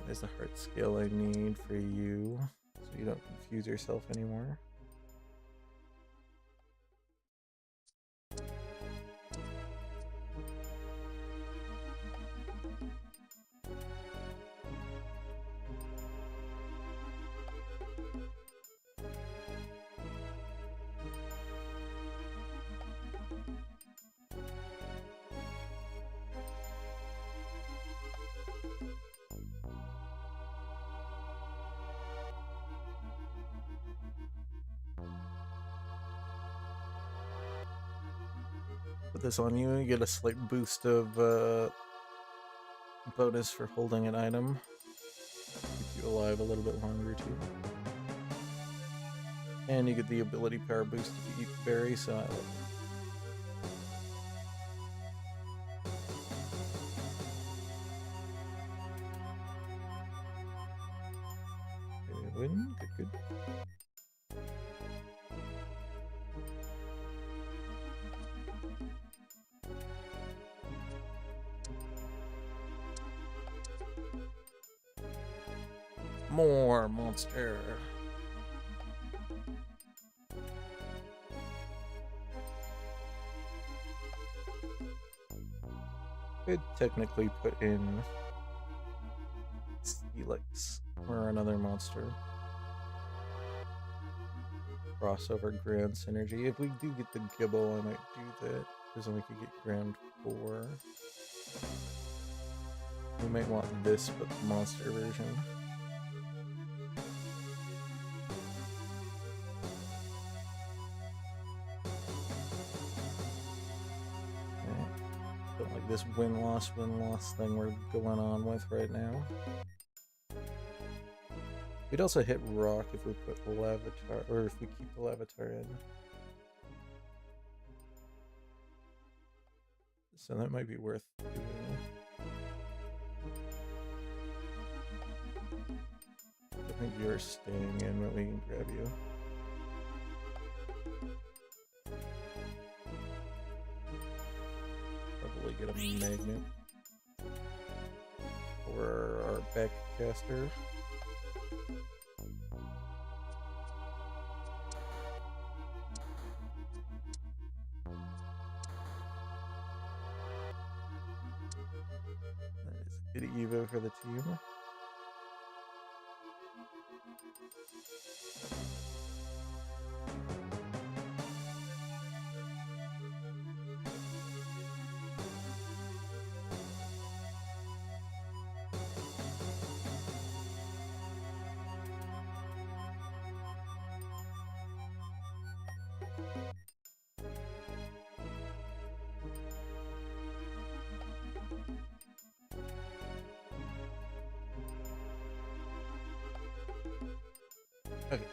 there's the heart scale I need for you, so you don't confuse yourself anymore. Put this on you, you get a slight boost of bonus for holding an item. Keep you alive a little bit longer too. And you get the ability power boost if you eat berry, so I love it. Okay, win, good. More monster. Could technically put in Steelix or another monster. Crossover Grand Synergy. If we do get the Gibble, I might do that, because then we could get Grand 4. We might want this, but the monster version. Don't like this win-loss thing we're going on with right now. We'd also hit rock if we put the Lavatar, or if we keep the Lavatar in. So that might be worth doing. I think you're staying in, but we can grab you. Probably get a magnet for our backcaster. That is a good Evo for the team. Okay.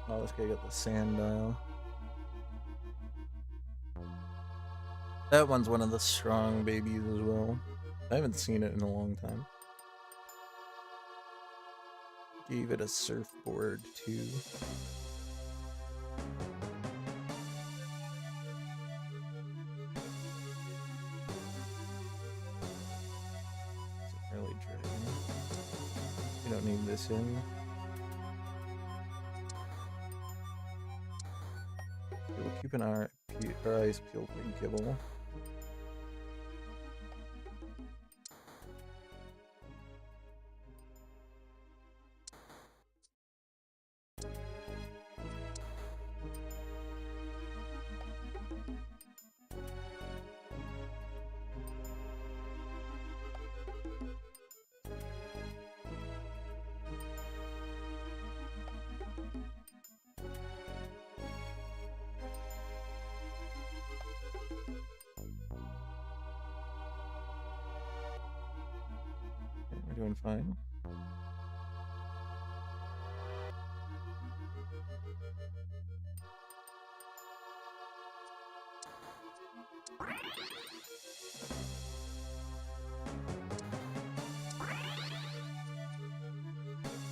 Oh, this guy got the Sandile. That one's one of the strong babies as well. I haven't seen it in a long time. Gave it a surfboard too. Early dragon. We don't need this in. Okay, we'll keep our eyes peeled for Gibble. doing fine.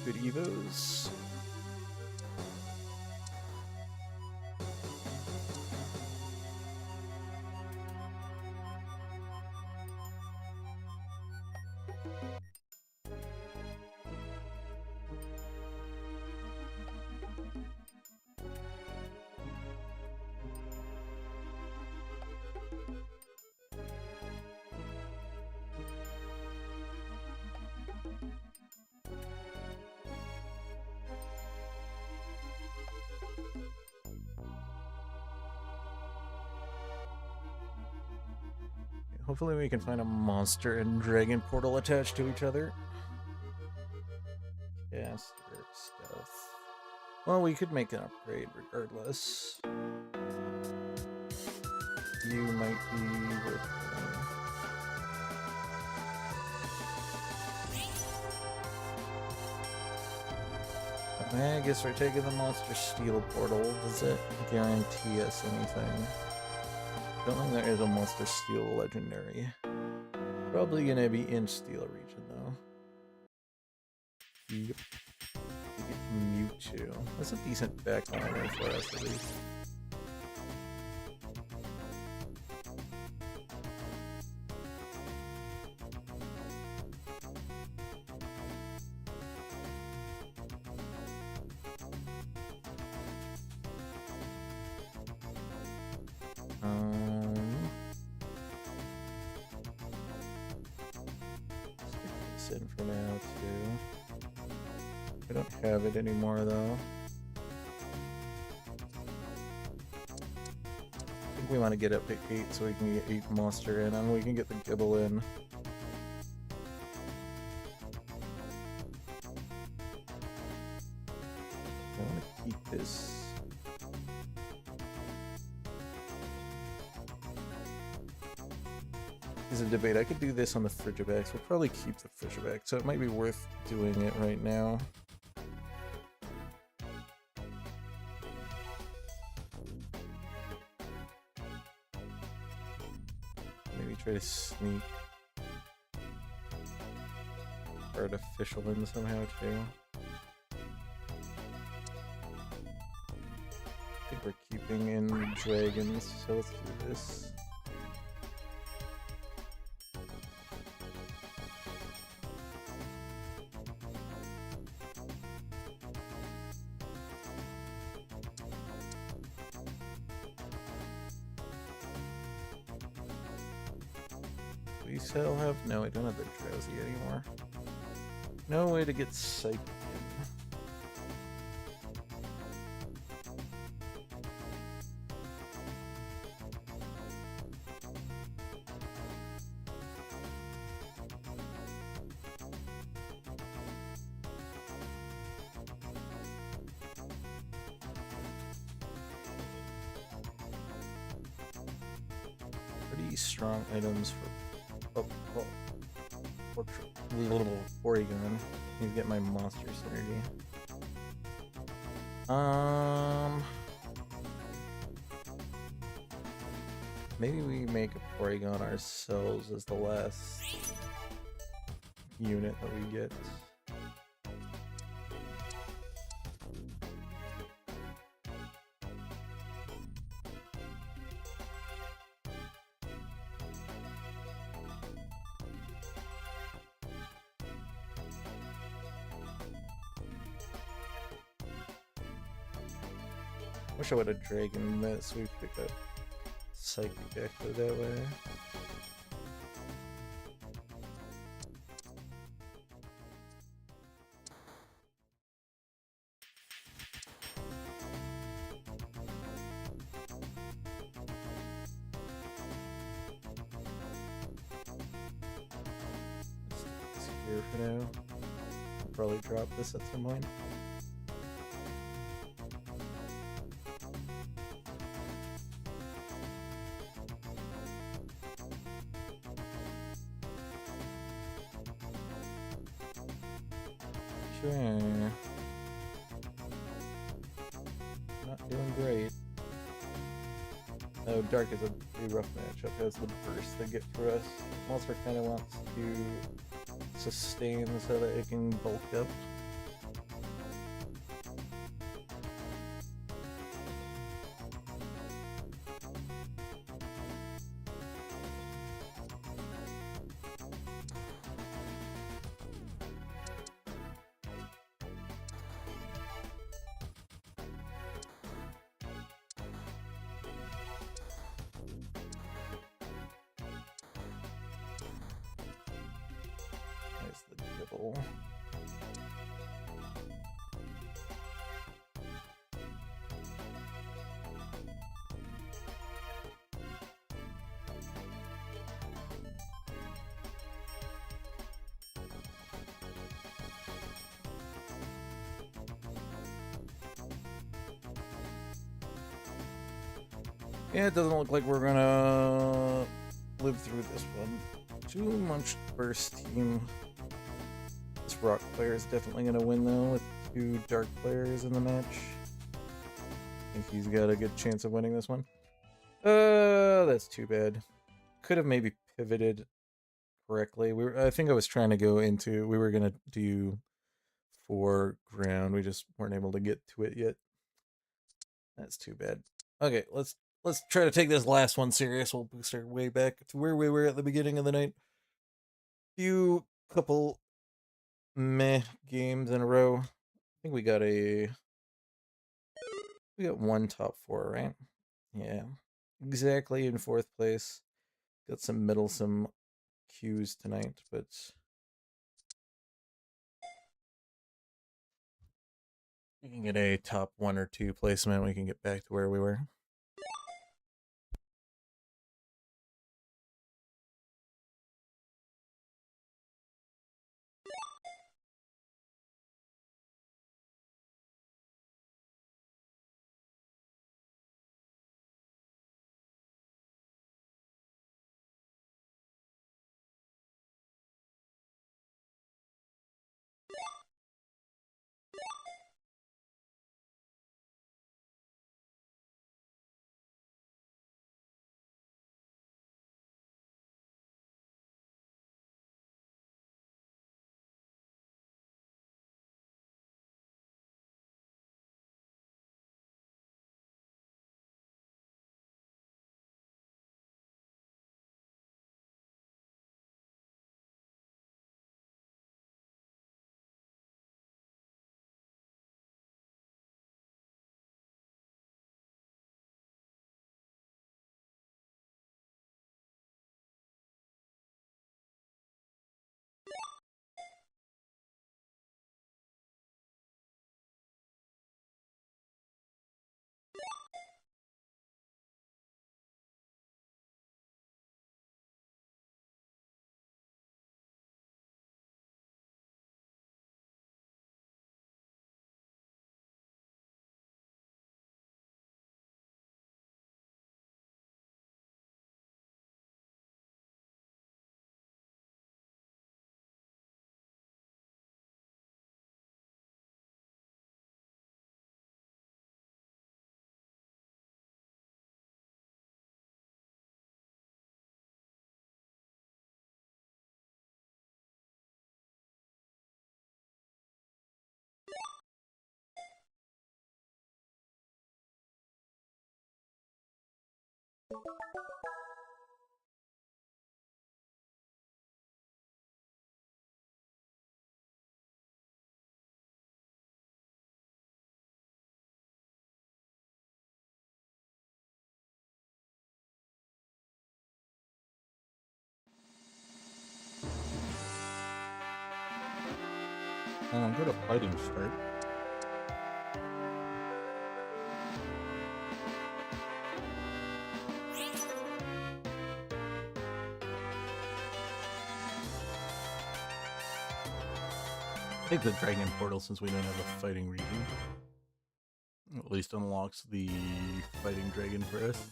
Good evos. Hopefully we can find a monster and dragon portal attached to each other. Caster stuff. Well, we could make an upgrade regardless. You might be worth it. I guess we're taking the monster steel portal. Does it guarantee us anything? Don't think there is a monster steel legendary. Probably gonna be in steel region though. Yep. We get Mewtwo. That's a decent backliner for us at least. Stick this in for now too. I don't have it anymore though. I think we want to get up to 8 so we can get 8 monster in and we can get the Gibble in. I want to keep this. Is a debate. I could do this on the Frigibax. We'll probably keep the Frigibax, so it might be worth doing it right now. Maybe try to sneak artificial in somehow too. I think we're keeping in dragons, so let's do this. We still have no, I don't have the Drowsy anymore. No way to get Psychic in. Pretty strong items for little Porygon. Need to get my monster synergy. Maybe we make a Porygon ourselves as the last unit that we get. Wish I would have Dragon this. We pick up Psychic Echo that way. Let's stick this here for now. I'll probably drop this at some point. Okay. Not doing great. Oh, Dark is a pretty rough matchup. That's the burst they get for us. Monster kind of wants to sustain so that it can bulk up. There's the Dibble. Yeah, it doesn't look like we're gonna live through this one. Too much burst team. This rock player is definitely gonna win though, with two dark players in the match. I think he's got a good chance of winning this one. That's too bad. Could have maybe pivoted correctly. I think I was trying to go into, we were gonna do foreground. We just weren't able to get to it yet. That's too bad. Okay, let's try to take this last one serious. We'll boost our way back to where we were at the beginning of the night. Couple meh games in a row. I think we got one top four, right? Yeah, exactly in fourth place. Got some middlesome cues tonight, but we can get a top 1 or 2 placement. We can get back to where we were. Get a fighting start. Take the Dragon Portal since we don't have a fighting region. At least unlocks the fighting dragon for us.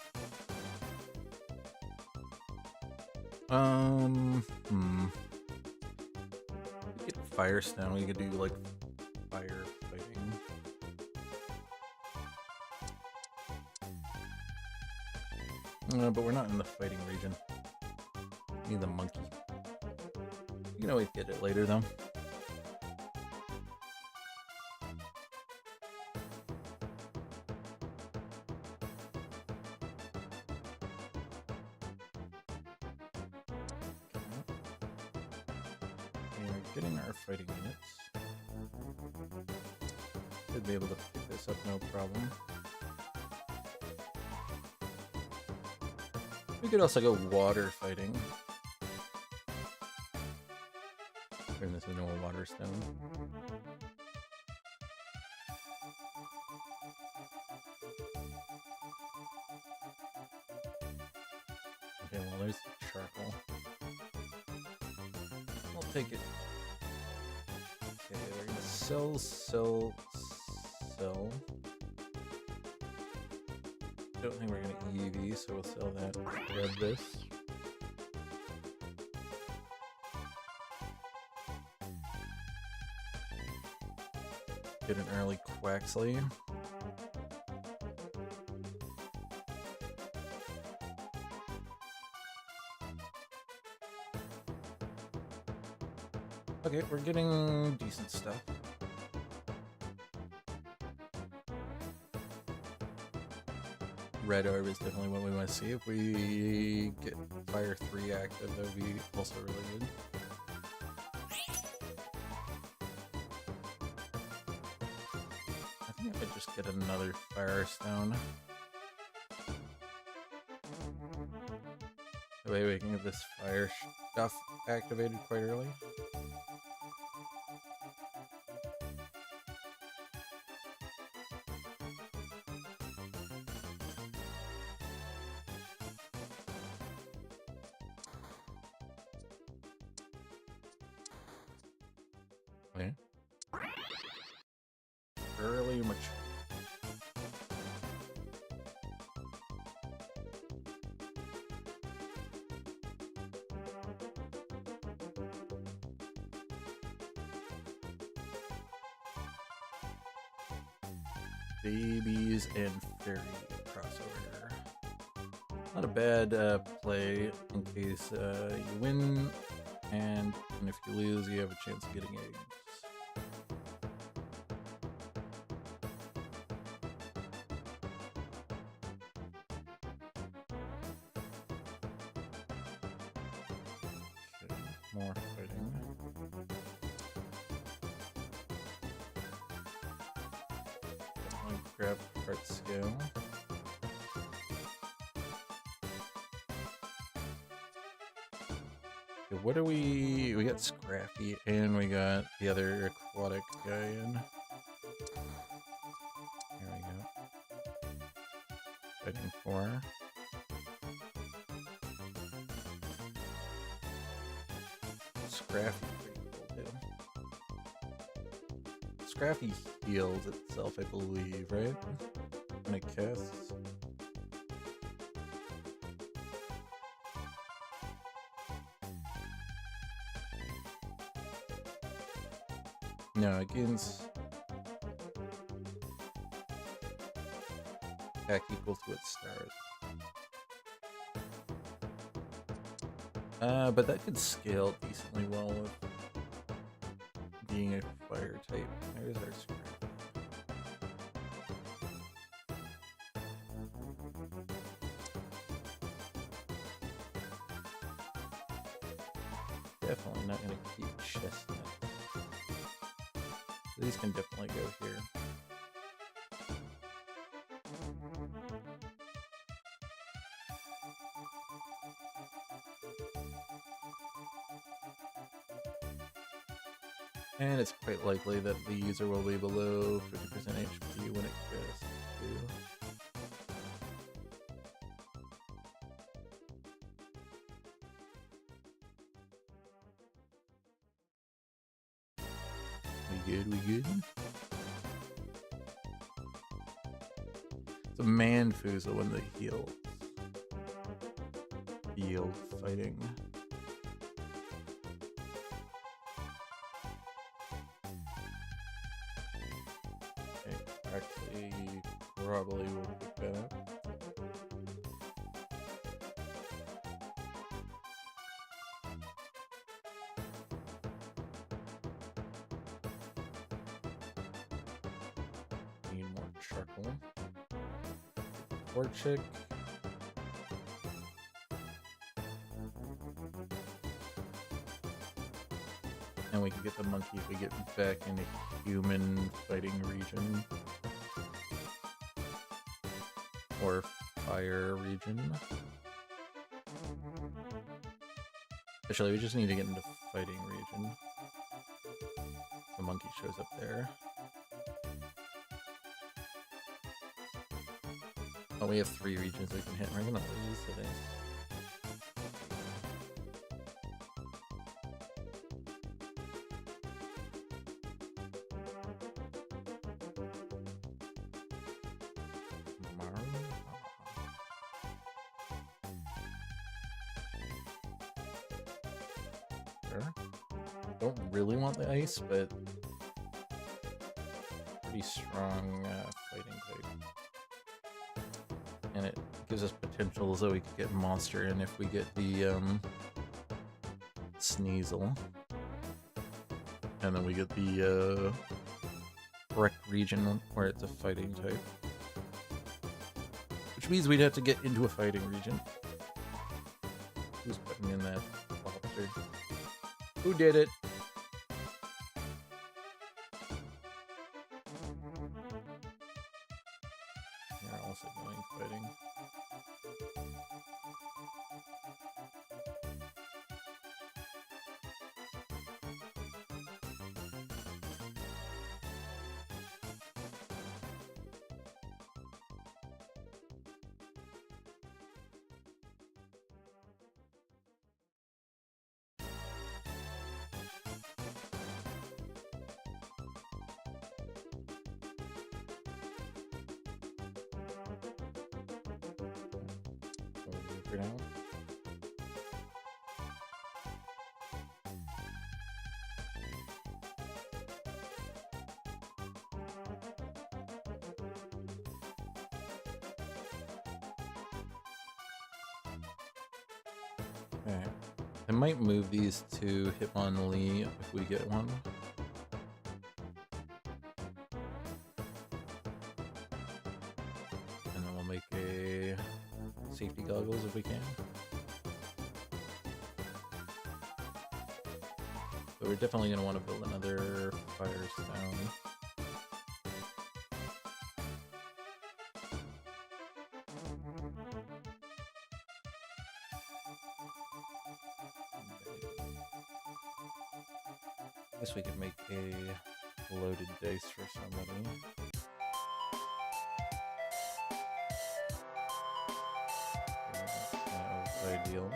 Get Fire Stone. We could do like But we're not in the fighting region. Need the monkey. You can always get it later, though. We're getting our fighting units. Should be able to pick this up no problem. We could also go water fighting. Turn this into a water stone. Okay, well there's the charcoal. I'll take it. Okay, we're gonna sell. Don't think we're gonna EV, so we'll sell that. Grab this. Get an early Quaxley. Okay, we're getting decent stuff. Red orb is definitely what we want to see. If we get Fire 3 active, that would be also really good. I think I could just get another Firestone. That way we can get this fire stuff activated quite early. Okay. Early much. Babies and fairy crossover. Not a bad play in case you win, and if you lose, you have a chance of getting eggs. Okay, more fighting. Grab part scale. Okay, what do we got Scrappy and we got the other aquatic guy in. Here we go. Fighting 4. Scrappy pretty cool too. Scrappy heals itself, I believe, right? When it casts. No, it gains attack equal to its start. But that could scale decently well with being a fire type. There's our Scrappy. Definitely not gonna keep Chestnut. These can definitely go here. And it's quite likely that the user will be below 50% HP when it goes to. We good? It's a Manfu's the one that heals. Field fighting. Okay, actually, probably will pick that up. charcoal. Orchik. And we can get the monkey if we get back into human fighting region. Or fire region. Actually, we just need to get into fighting region. The monkey shows up there. Oh, we have 3 regions we can hit. We're gonna lose today. Don't really want the ice, but pretty strong fighting type. And it gives us potential so we could get monster in if we get the Sneasel. And then we get the wreck region where it's a fighting type. Which means we'd have to get into a fighting region. Who's putting in that lobster? Who did it? You're also doing fighting. For now. Okay. I might move these to Hitmonlee if we get one. And then we'll make a safety goggles if we can. But we're definitely going to want to build another fire stone. I guess we could make a loaded dice for somebody. Ideal.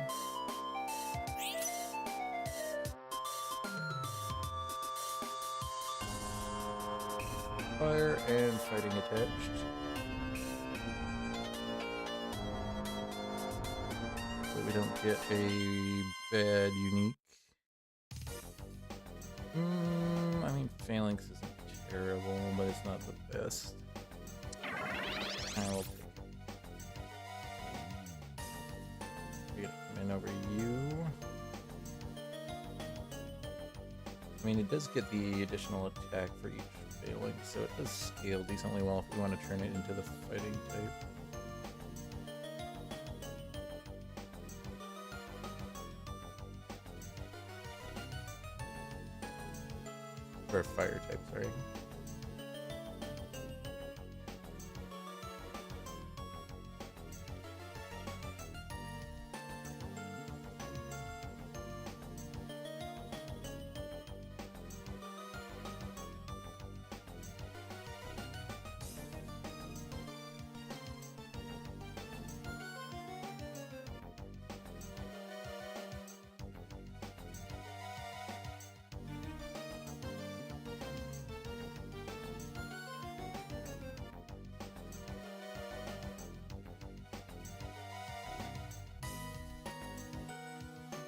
Fire and fighting attached. So we don't get a bad unique. I mean, Phalanx isn't terrible, but it's not the best. I'll come in over you. I mean, it does get the additional attack for each Phalanx, so it does scale decently well if we want to turn it into the fighting type. Or fire type, sorry.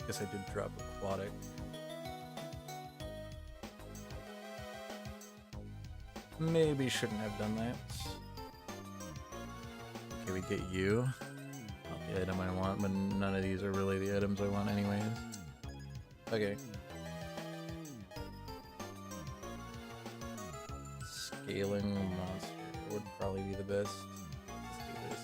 Guess I did drop aquatic. Maybe shouldn't have done that. Okay, we get you. Not the item I want, but none of these are really the items I want anyways. Okay. Scaling monster. would probably be the best. Let's do this.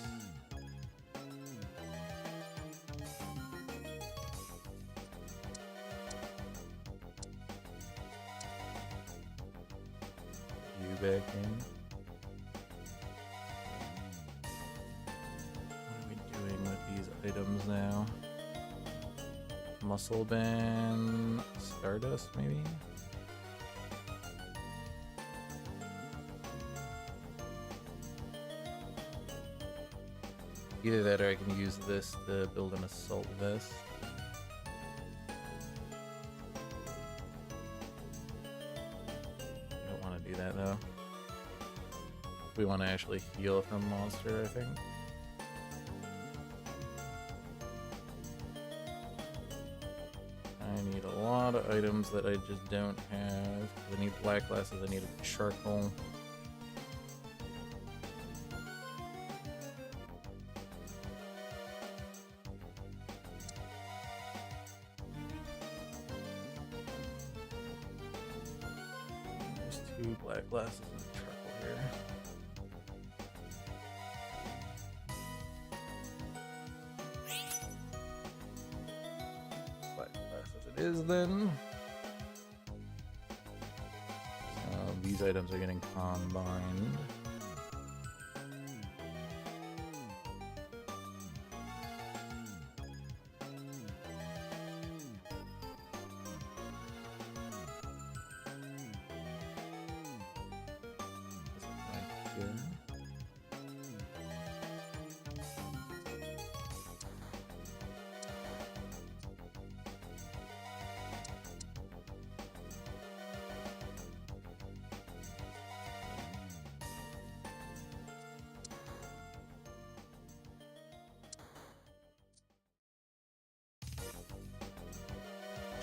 You back in. What are we doing with these items now? Muscle band, Stardust maybe? Either that or I can use this to build an assault vest. I don't want to do that though. We want to actually heal from monster, I think. I need a lot of items that I just don't have. I need black glasses, I need a charcoal. There's 2 black glasses and a charcoal here. Black glasses it is then. So these items are getting combined.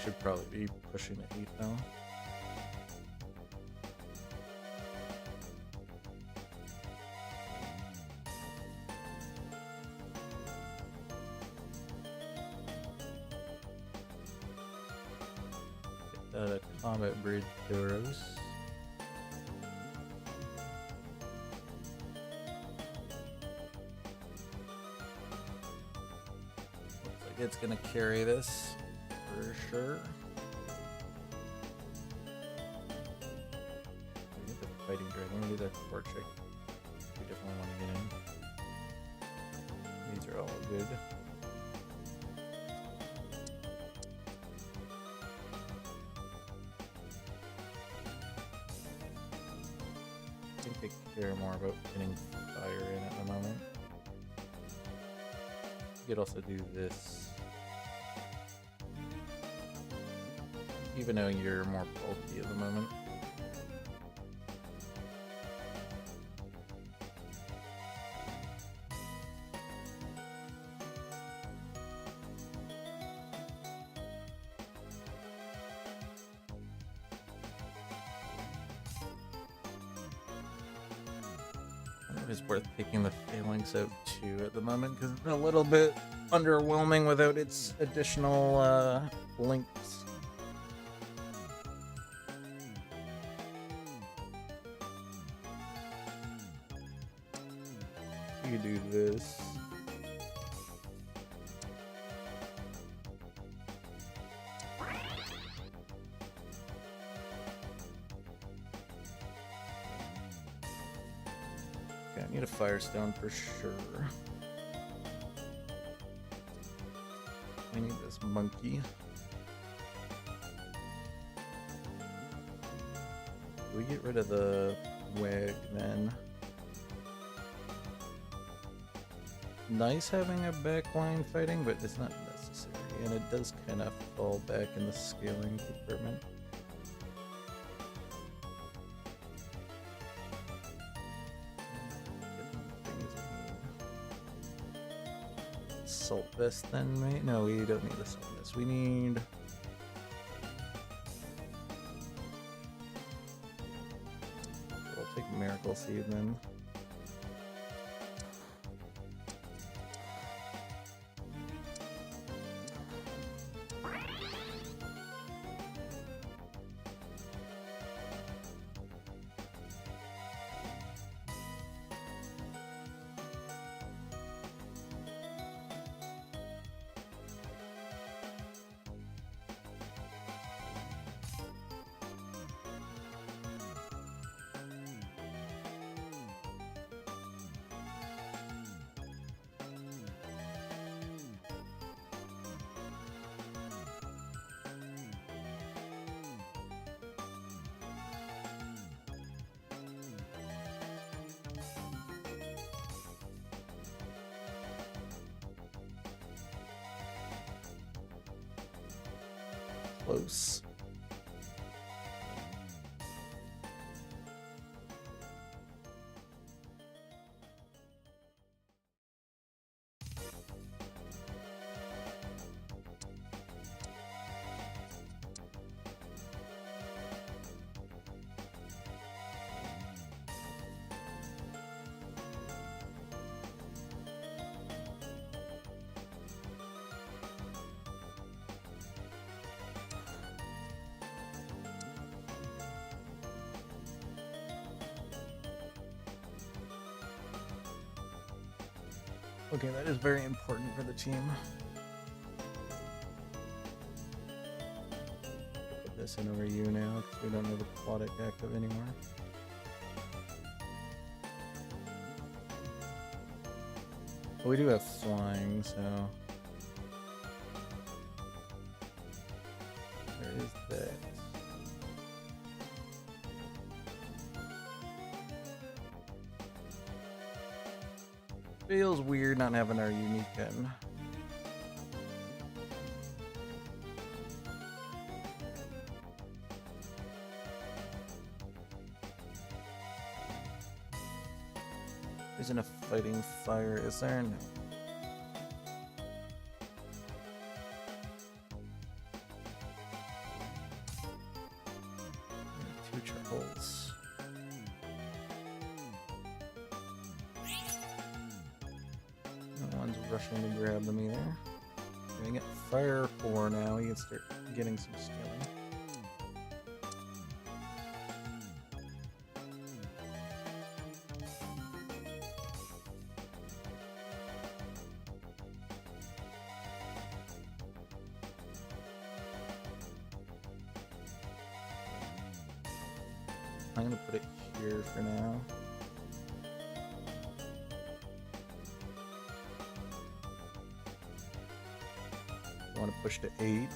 Should probably be pushing to 8 though. Get a combat bridge Doros. Looks like it's gonna carry this. For sure. We get the fighting dragon. We need the Torchic. We definitely want to get in. These are all good. I think they care more about getting fire in at the moment. You could also do this. Even though you're more bulky at the moment. It is worth taking the phalanx out too at the moment because it's a little bit underwhelming without its additional links. You do this. Okay, I need a firestone for sure. I need this monkey. Do we get rid of the wig then? Nice having a backline fighting, but it's not necessary, and it does kind of fall back in the scaling department. Salt vest then, right? No, we don't need the salt vest. We need... We'll take Miracle Seed then. close. Okay, that is very important for the team. Put this in over you now because we don't have aquatic active anymore. But we do have flying, so there is that. Feels weird not having our unique in. Isn't a fighting fire, is there? No. Two triples. No one's rushing to grab them either. Gonna get fire 4 now. He can start getting some scaling. I'm gonna put it here for now. I want to push to 8.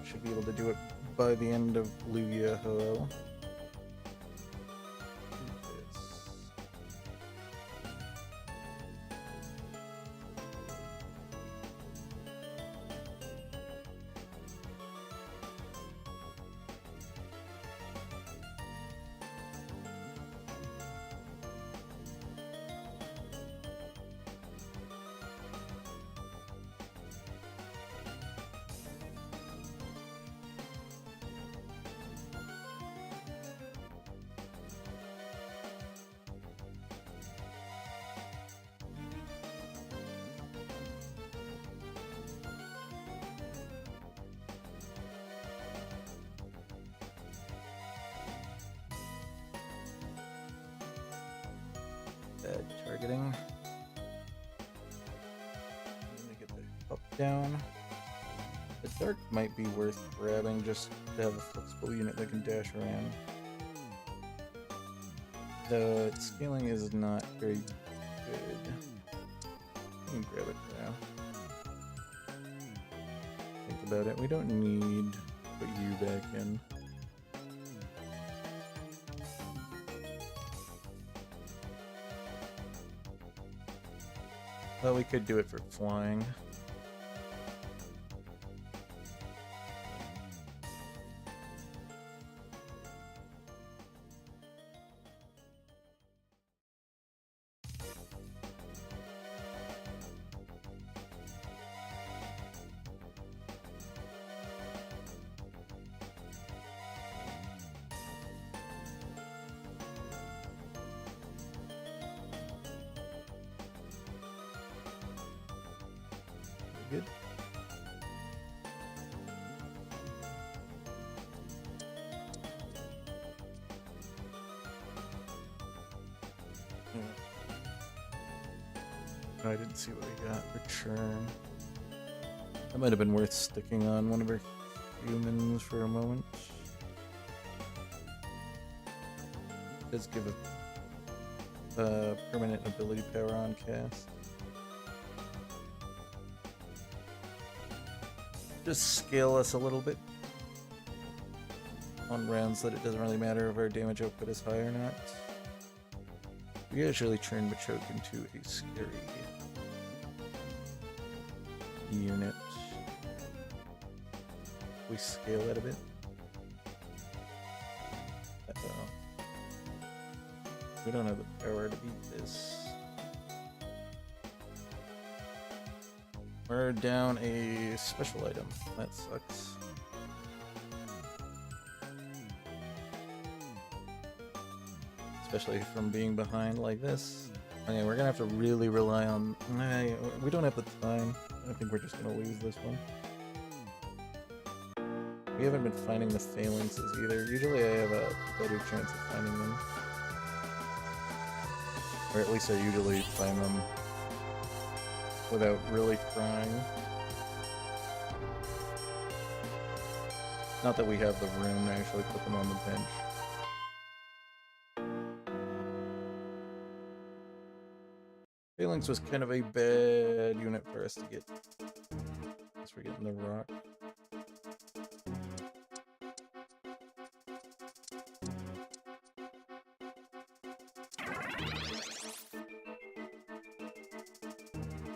Should be able to do it by the end of Lugia Ho. Bad targeting. Let me get the up down. The dark might be worth grabbing just to have a flexible unit that can dash around. Though its scaling is not very good. You can grab it now. Think about it. We don't need to put you back in. Well, we could do it for flying. Good. I didn't see what we got for churn. That might have been worth sticking on one of our humans for a moment. It does give a permanent ability power on cast. Just scale us a little bit on rounds that it doesn't really matter if our damage output is high or not. We actually turn Machoke into a scary unit. if we scale it a bit. We don't have the power to beat this. We're down a special item. That sucks. Especially from being behind like this. Okay, we're gonna have to really rely on... we don't have the time. I think we're just gonna lose this one. We haven't been finding the phalanxes either. Usually I have a better chance of finding them. Or at least I usually find them without really trying. Not that we have the room to actually put them on the bench. Phalanx was kind of a bad unit for us to get. Guess we're getting the rock.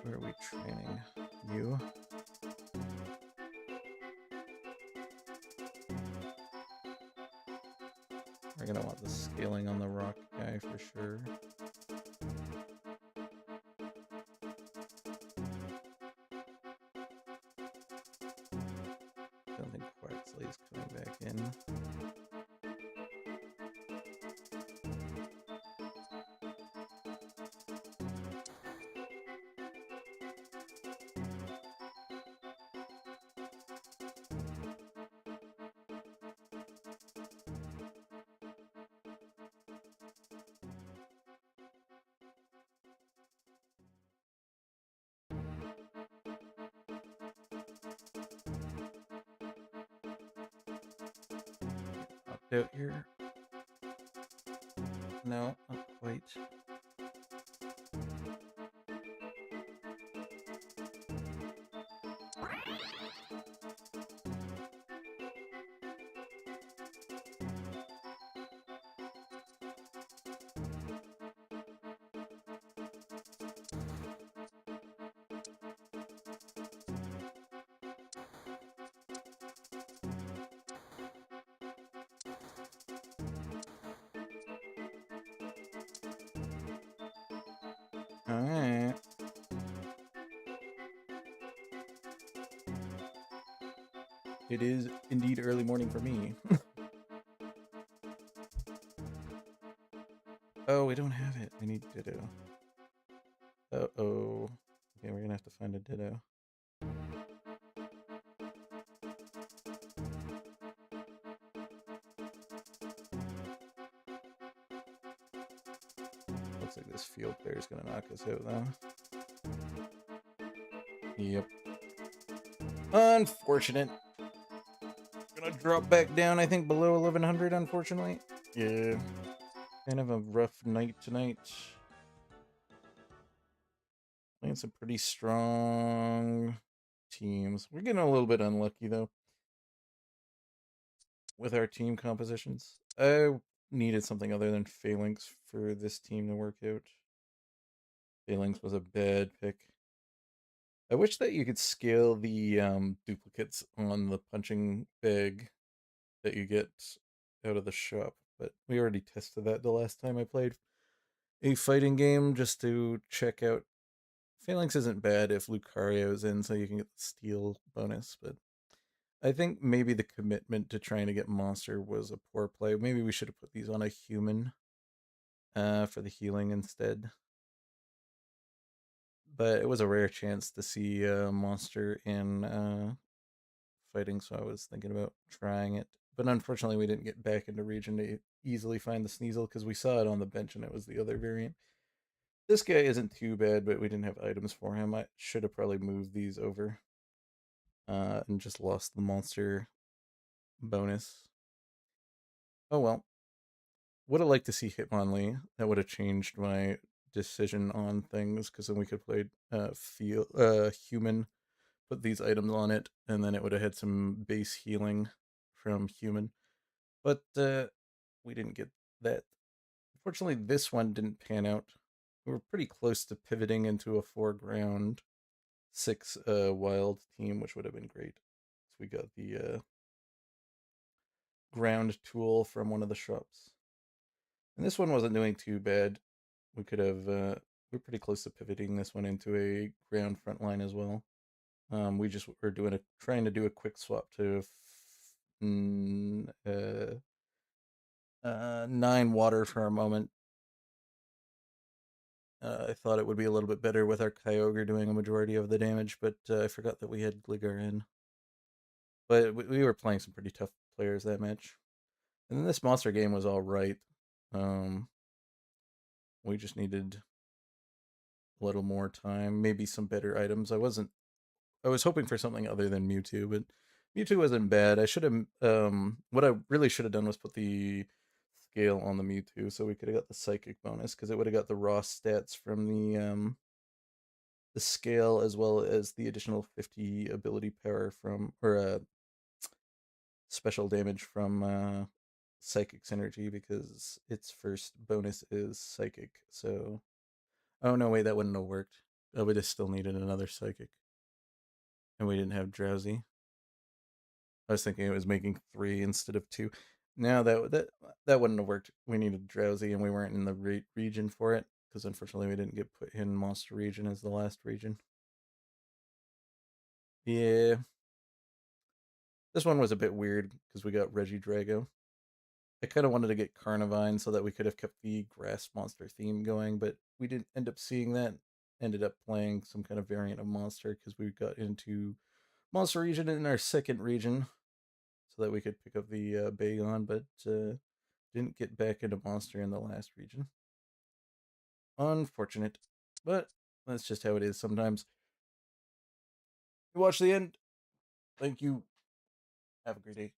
Where are we training? You? We're gonna want the scaling on the rock guy for sure. Don't think Quaxley is coming back in. Out here? No, not quite. Alright. It is indeed early morning for me. Oh, we don't have it. We need Ditto. Uh-oh. Okay, we're gonna have to find a Ditto. Looks like this field player is gonna knock us out, though. Yep. Unfortunate. Gonna drop back down, I think, below 1100, unfortunately. Yeah. Kind of a rough night tonight. Playing some pretty strong teams. We're getting a little bit unlucky, though, with our team compositions. I needed something other than Phalanx for this team to work out. Phalanx was a bad pick. I wish that you could scale the duplicates on the punching bag that you get out of the shop, but we already tested that the last time I played a fighting game just to check out. Phalanx isn't bad if Lucario's in, so you can get the steal bonus, but I think maybe the commitment to trying to get monster was a poor play. Maybe we should have put these on a human for the healing instead. But it was a rare chance to see a monster in fighting, so I was thinking about trying it. But unfortunately, we didn't get back into region to easily find the Sneasel because we saw it on the bench and it was the other variant. This guy isn't too bad, but we didn't have items for him. I should have probably moved these over and just lost the monster bonus. Oh well. Would have liked to see Hitmonlee. That would have changed my decision on things because then we could play human, put these items on it, and then it would have had some base healing from human. But we didn't get that. Unfortunately, this one didn't pan out. We were pretty close to pivoting into a foreground 6 wild team, which would have been great. So we got the ground tool from one of the shops. And this one wasn't doing too bad. We could have, we're pretty close to pivoting this one into a ground front line as well. We just were trying to do a quick swap to 9 water for a moment. I thought it would be a little bit better with our Kyogre doing a majority of the damage, but I forgot that we had Gligar in. But we were playing some pretty tough players that match. And then this monster game was all right. We just needed a little more time, maybe some better items. I was hoping for something other than Mewtwo, but Mewtwo wasn't bad. I should have what I really should have done was put the scale on the Mewtwo so we could have got the psychic bonus because it would have got the raw stats from the scale as well as the additional 50 ability power from or special damage from psychic synergy because its first bonus is psychic. So oh no, wait, that wouldn't have worked. I would have still needed another psychic. And we didn't have drowsy. I was thinking it was making 3 instead of 2. Now that wouldn't have worked. We needed drowsy, and we weren't in the region for it because unfortunately we didn't get put in monster region as the last region. Yeah, this one was a bit weird because we got Regidrago. I kind of wanted to get Carnivine so that we could have kept the grass monster theme going, but we didn't end up seeing that. Ended up playing some kind of variant of monster because we got into monster region in our second region so that we could pick up the Bagon, but didn't get back into monster in the last region. Unfortunate, but that's just how it is sometimes. You watch the end. Thank you. Have a great day.